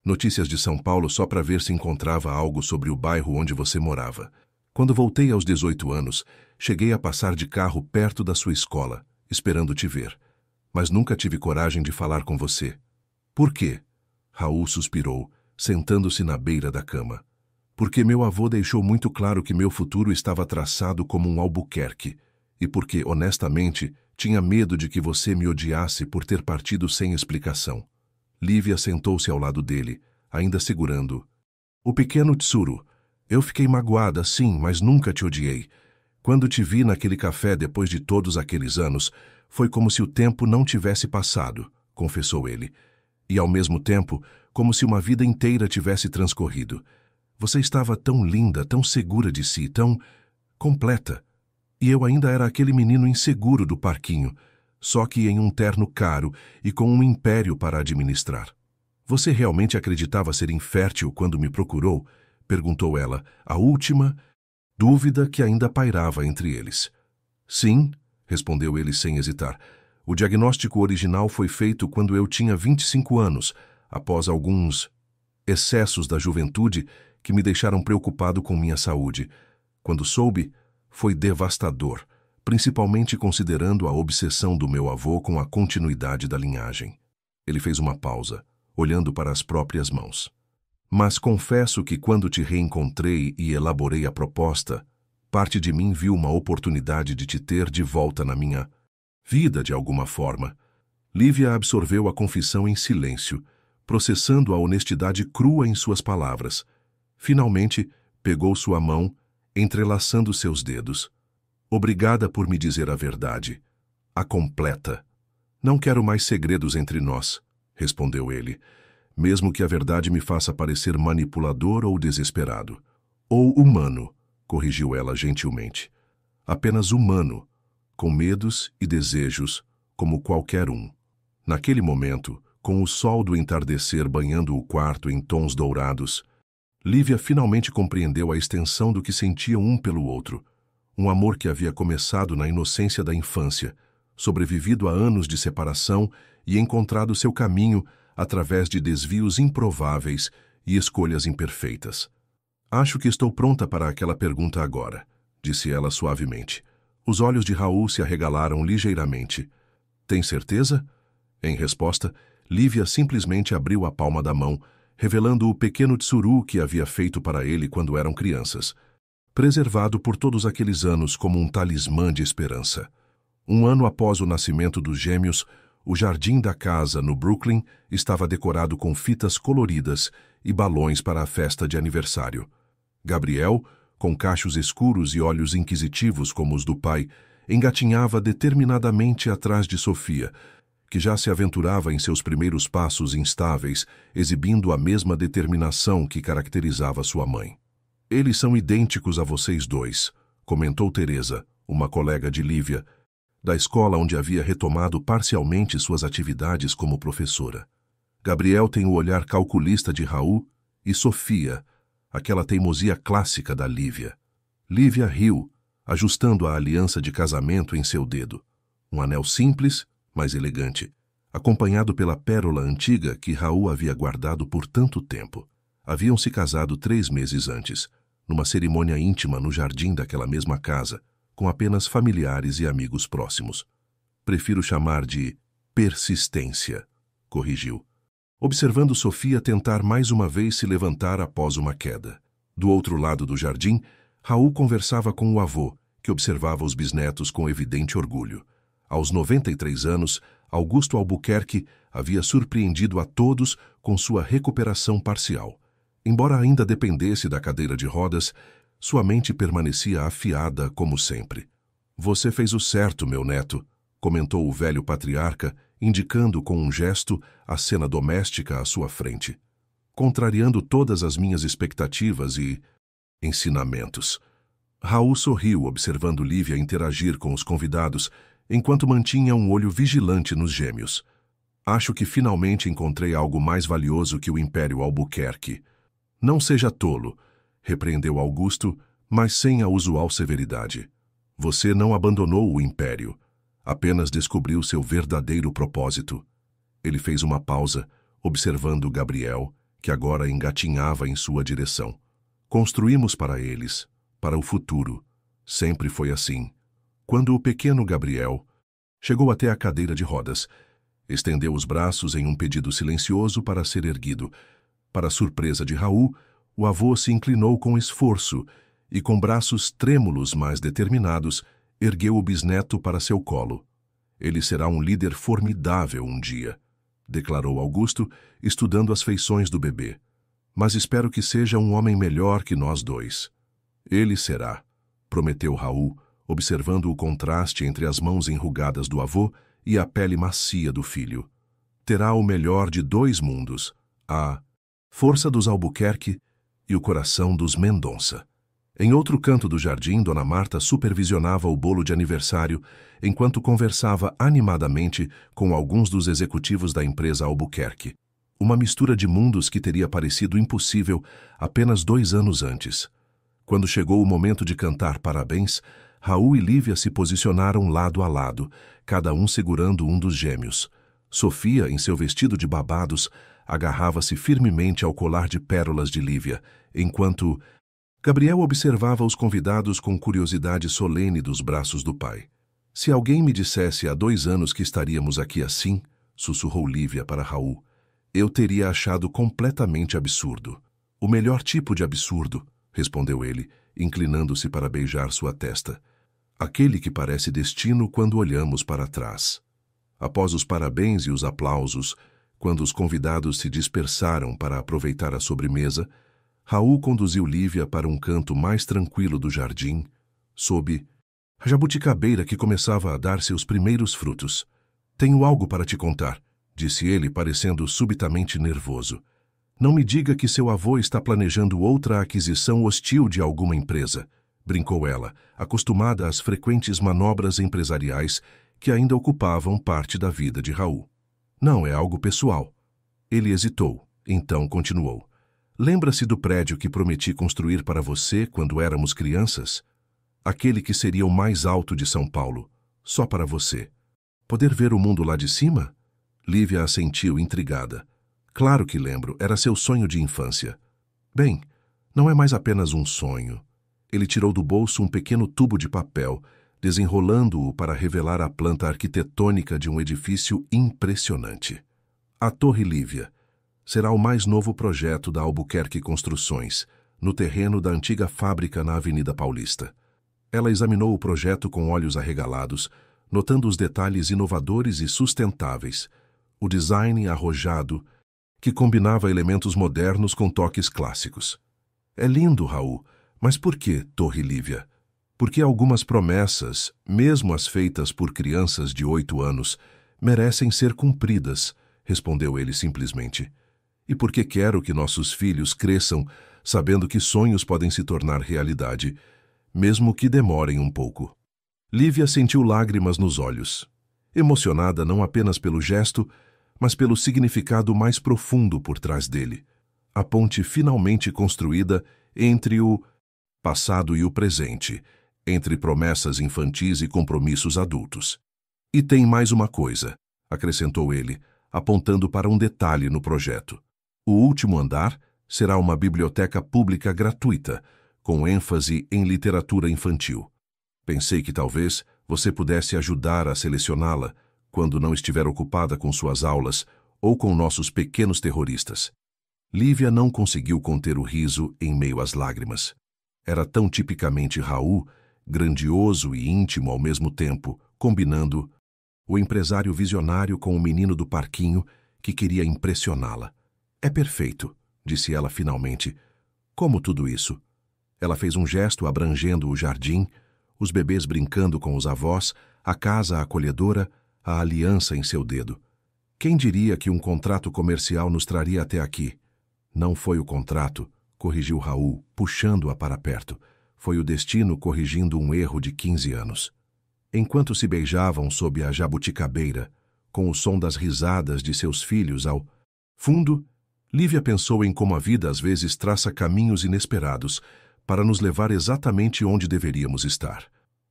notícias de São Paulo só para ver se encontrava algo sobre o bairro onde você morava. Quando voltei aos 18 anos, cheguei a passar de carro perto da sua escola, esperando te ver. Mas nunca tive coragem de falar com você." "Por quê?" Raul suspirou, sentando-se na beira da cama. "Porque meu avô deixou muito claro que meu futuro estava traçado como um Albuquerque, e porque, honestamente, tinha medo de que você me odiasse por ter partido sem explicação." Lívia sentou-se ao lado dele, ainda segurando. "O pequeno Tsuru. Eu fiquei magoada, sim, mas nunca te odiei. Quando te vi naquele café depois de todos aqueles anos, foi como se o tempo não tivesse passado", confessou ele. "E ao mesmo tempo, como se uma vida inteira tivesse transcorrido. Você estava tão linda, tão segura de si, tão completa. E eu ainda era aquele menino inseguro do parquinho, só que em um terno caro e com um império para administrar." "Você realmente acreditava ser infértil quando me procurou?" perguntou ela, a última dúvida que ainda pairava entre eles. "Sim", respondeu ele sem hesitar. "O diagnóstico original foi feito quando eu tinha 25 anos, após alguns excessos da juventude que me deixaram preocupado com minha saúde. Quando soube, foi devastador, principalmente considerando a obsessão do meu avô com a continuidade da linhagem." Ele fez uma pausa, olhando para as próprias mãos. "Mas confesso que quando te reencontrei e elaborei a proposta, parte de mim viu uma oportunidade de te ter de volta na minha vida de alguma forma." Lívia absorveu a confissão em silêncio, processando a honestidade crua em suas palavras. Finalmente, pegou sua mão, entrelaçando seus dedos. "Obrigada por me dizer a verdade. A completa." "Não quero mais segredos entre nós", respondeu ele, "mesmo que a verdade me faça parecer manipulador ou desesperado." "Ou humano", corrigiu ela gentilmente. "Apenas humano, com medos e desejos, como qualquer um." Naquele momento, com o sol do entardecer banhando o quarto em tons dourados, Lívia finalmente compreendeu a extensão do que sentiam um pelo outro. Um amor que havia começado na inocência da infância, sobrevivido a anos de separação e encontrado seu caminho através de desvios improváveis e escolhas imperfeitas. "Acho que estou pronta para aquela pergunta agora", disse ela suavemente. Os olhos de Raul se arregalaram ligeiramente. "Tem certeza?" Em resposta, Lívia simplesmente abriu a palma da mão, revelando o pequeno tsuru que havia feito para ele quando eram crianças, preservado por todos aqueles anos como um talismã de esperança. Um ano após o nascimento dos gêmeos, o jardim da casa, no Brooklyn, estava decorado com fitas coloridas e balões para a festa de aniversário. Gabriel, com cachos escuros e olhos inquisitivos como os do pai, engatinhava determinadamente atrás de Sofia, que já se aventurava em seus primeiros passos instáveis, exibindo a mesma determinação que caracterizava sua mãe. "Eles são idênticos a vocês dois", comentou Teresa, uma colega de Lívia, da escola onde havia retomado parcialmente suas atividades como professora. "Gabriel tem o olhar calculista de Raul e Sofia, aquela teimosia clássica da Lívia." Lívia riu, ajustando a aliança de casamento em seu dedo. Um anel simples, mas elegante, acompanhado pela pérola antiga que Raul havia guardado por tanto tempo. Haviam se casado 3 meses antes, numa cerimônia íntima no jardim daquela mesma casa, com apenas familiares e amigos próximos. "Prefiro chamar de persistência", corrigiu. observando Sofia tentar mais uma vez se levantar após uma queda. Do outro lado do jardim, Raul conversava com o avô, que observava os bisnetos com evidente orgulho. Aos 93 anos, Augusto Albuquerque havia surpreendido a todos com sua recuperação parcial. Embora ainda dependesse da cadeira de rodas, sua mente permanecia afiada como sempre. "Você fez o certo, meu neto", comentou o velho patriarca, indicando com um gesto a cena doméstica à sua frente. "Contrariando todas as minhas expectativas e ensinamentos." Raul sorriu, observando Lívia interagir com os convidados, enquanto mantinha um olho vigilante nos gêmeos. "Acho que finalmente encontrei algo mais valioso que o Império Albuquerque." "Não seja tolo", repreendeu Augusto, mas sem a usual severidade. "Você não abandonou o Império, apenas descobriu seu verdadeiro propósito." Ele fez uma pausa, observando Gabriel, que agora engatinhava em sua direção. "Construímos para eles, para o futuro. Sempre foi assim." Quando o pequeno Gabriel chegou até a cadeira de rodas, estendeu os braços em um pedido silencioso para ser erguido. Para surpresa de Raul, o avô se inclinou com esforço e, com braços trêmulos mas determinados, ergueu o bisneto para seu colo. "Ele será um líder formidável um dia", declarou Augusto, estudando as feições do bebê. "Mas espero que seja um homem melhor que nós dois." "Ele será", prometeu Raul, observando o contraste entre as mãos enrugadas do avô e a pele macia do filho. "Terá o melhor de dois mundos, a força dos Albuquerque e o coração dos Mendonça." Em outro canto do jardim, Dona Marta supervisionava o bolo de aniversário enquanto conversava animadamente com alguns dos executivos da empresa Albuquerque. Uma mistura de mundos que teria parecido impossível apenas 2 anos antes. Quando chegou o momento de cantar parabéns, Raul e Lívia se posicionaram lado a lado, cada um segurando um dos gêmeos. Sofia, em seu vestido de babados, agarrava-se firmemente ao colar de pérolas de Lívia, enquanto Gabriel observava os convidados com curiosidade solene dos braços do pai. "Se alguém me dissesse há 2 anos que estaríamos aqui assim", sussurrou Lívia para Raul, "eu teria achado completamente absurdo." "O melhor tipo de absurdo", respondeu ele, inclinando-se para beijar sua testa. "Aquele que parece destino quando olhamos para trás." Após os parabéns e os aplausos, quando os convidados se dispersaram para aproveitar a sobremesa, Raul conduziu Lívia para um canto mais tranquilo do jardim, sob a jabuticabeira que começava a dar seus primeiros frutos. "Tenho algo para te contar", disse ele, parecendo subitamente nervoso. "Não me diga que seu avô está planejando outra aquisição hostil de alguma empresa", brincou ela, acostumada às frequentes manobras empresariais que ainda ocupavam parte da vida de Raul. "Não, é algo pessoal." Ele hesitou, então continuou. "Lembra-se do prédio que prometi construir para você quando éramos crianças? Aquele que seria o mais alto de São Paulo, só para você. Poder ver o mundo lá de cima?" Lívia assentiu, intrigada. "Claro que lembro, era seu sonho de infância." "Bem, não é mais apenas um sonho." Ele tirou do bolso um pequeno tubo de papel, desenrolando-o para revelar a planta arquitetônica de um edifício impressionante. "A Torre Lívia será o mais novo projeto da Albuquerque Construções, no terreno da antiga fábrica na Avenida Paulista." Ela examinou o projeto com olhos arregalados, notando os detalhes inovadores e sustentáveis, o design arrojado, que combinava elementos modernos com toques clássicos. "É lindo, Raul, mas por que Torre Lívia?" "Porque algumas promessas, mesmo as feitas por crianças de 8 anos, merecem ser cumpridas", respondeu ele simplesmente. "E porque quero que nossos filhos cresçam sabendo que sonhos podem se tornar realidade, mesmo que demorem um pouco." Lívia sentiu lágrimas nos olhos, emocionada não apenas pelo gesto, mas pelo significado mais profundo por trás dele. A ponte finalmente construída entre o passado e o presente, entre promessas infantis e compromissos adultos. "E tem mais uma coisa", acrescentou ele, apontando para um detalhe no projeto. "O último andar será uma biblioteca pública gratuita, com ênfase em literatura infantil. Pensei que talvez você pudesse ajudar a selecioná-la quando não estiver ocupada com suas aulas ou com nossos pequenos terroristas. Lívia não conseguiu conter o riso em meio às lágrimas. Era tão tipicamente Raul, grandioso e íntimo ao mesmo tempo, combinando o empresário visionário com o menino do parquinho que queria impressioná-la. É perfeito, disse ela finalmente. Como tudo isso? Ela fez um gesto abrangendo o jardim, os bebês brincando com os avós, a casa acolhedora, a aliança em seu dedo. Quem diria que um contrato comercial nos traria até aqui? Não foi o contrato, corrigiu Raul, puxando-a para perto. Foi o destino corrigindo um erro de 15 anos. Enquanto se beijavam sob a jabuticabeira, com o som das risadas de seus filhos ao fundo, Lívia pensou em como a vida às vezes traça caminhos inesperados para nos levar exatamente onde deveríamos estar.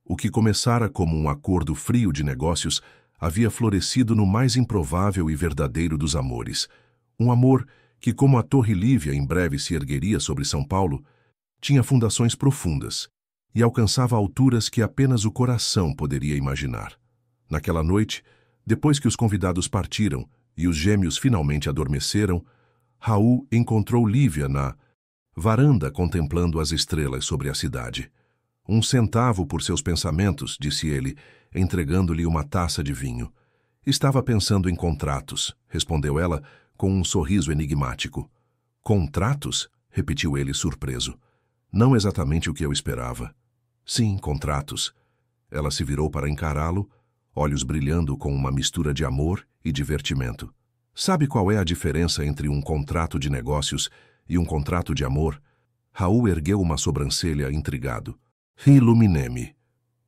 O que começara como um acordo frio de negócios havia florescido no mais improvável e verdadeiro dos amores. Um amor que, como a Torre Lívia em breve se ergueria sobre São Paulo, tinha fundações profundas e alcançava alturas que apenas o coração poderia imaginar. Naquela noite, depois que os convidados partiram e os gêmeos finalmente adormeceram, Raul encontrou Lívia na varanda contemplando as estrelas sobre a cidade. 1 centavo por seus pensamentos, disse ele, entregando-lhe uma taça de vinho. Estava pensando em contratos, respondeu ela, com um sorriso enigmático. Contratos? Repetiu ele surpreso. Não exatamente o que eu esperava. Sim, contratos. Ela se virou para encará-lo, olhos brilhando com uma mistura de amor e divertimento. Sabe qual é a diferença entre um contrato de negócios e um contrato de amor? Raul ergueu uma sobrancelha intrigado. Ilumine-me.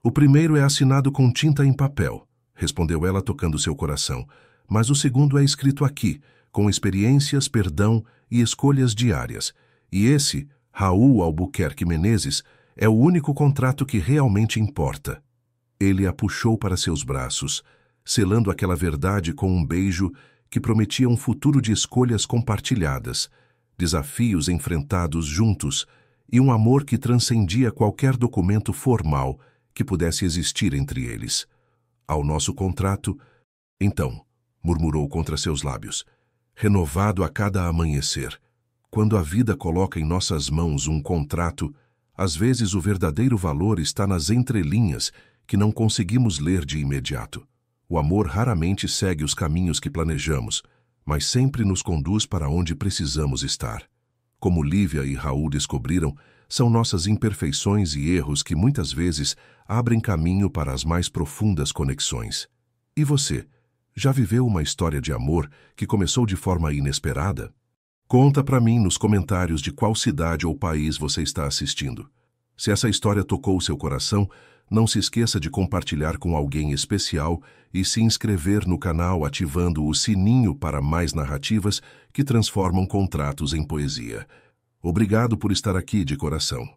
O primeiro é assinado com tinta em papel, respondeu ela tocando seu coração, mas o segundo é escrito aqui, com experiências, perdão e escolhas diárias. E esse, Raul Albuquerque Menezes, é o único contrato que realmente importa. Ele a puxou para seus braços, selando aquela verdade com um beijo que prometia um futuro de escolhas compartilhadas, desafios enfrentados juntos e um amor que transcendia qualquer documento formal que pudesse existir entre eles. Ao nosso contrato, então, murmurou contra seus lábios, renovado a cada amanhecer. Quando a vida coloca em nossas mãos um contrato, às vezes o verdadeiro valor está nas entrelinhas que não conseguimos ler de imediato. O amor raramente segue os caminhos que planejamos, mas sempre nos conduz para onde precisamos estar. Como Lívia e Raul descobriram, são nossas imperfeições e erros que muitas vezes abrem caminho para as mais profundas conexões. E você, já viveu uma história de amor que começou de forma inesperada? Conta para mim nos comentários de qual cidade ou país você está assistindo. Se essa história tocou seu coração, não se esqueça de compartilhar com alguém especial e se inscrever no canal ativando o sininho para mais narrativas que transformam contratos em poesia. Obrigado por estar aqui de coração.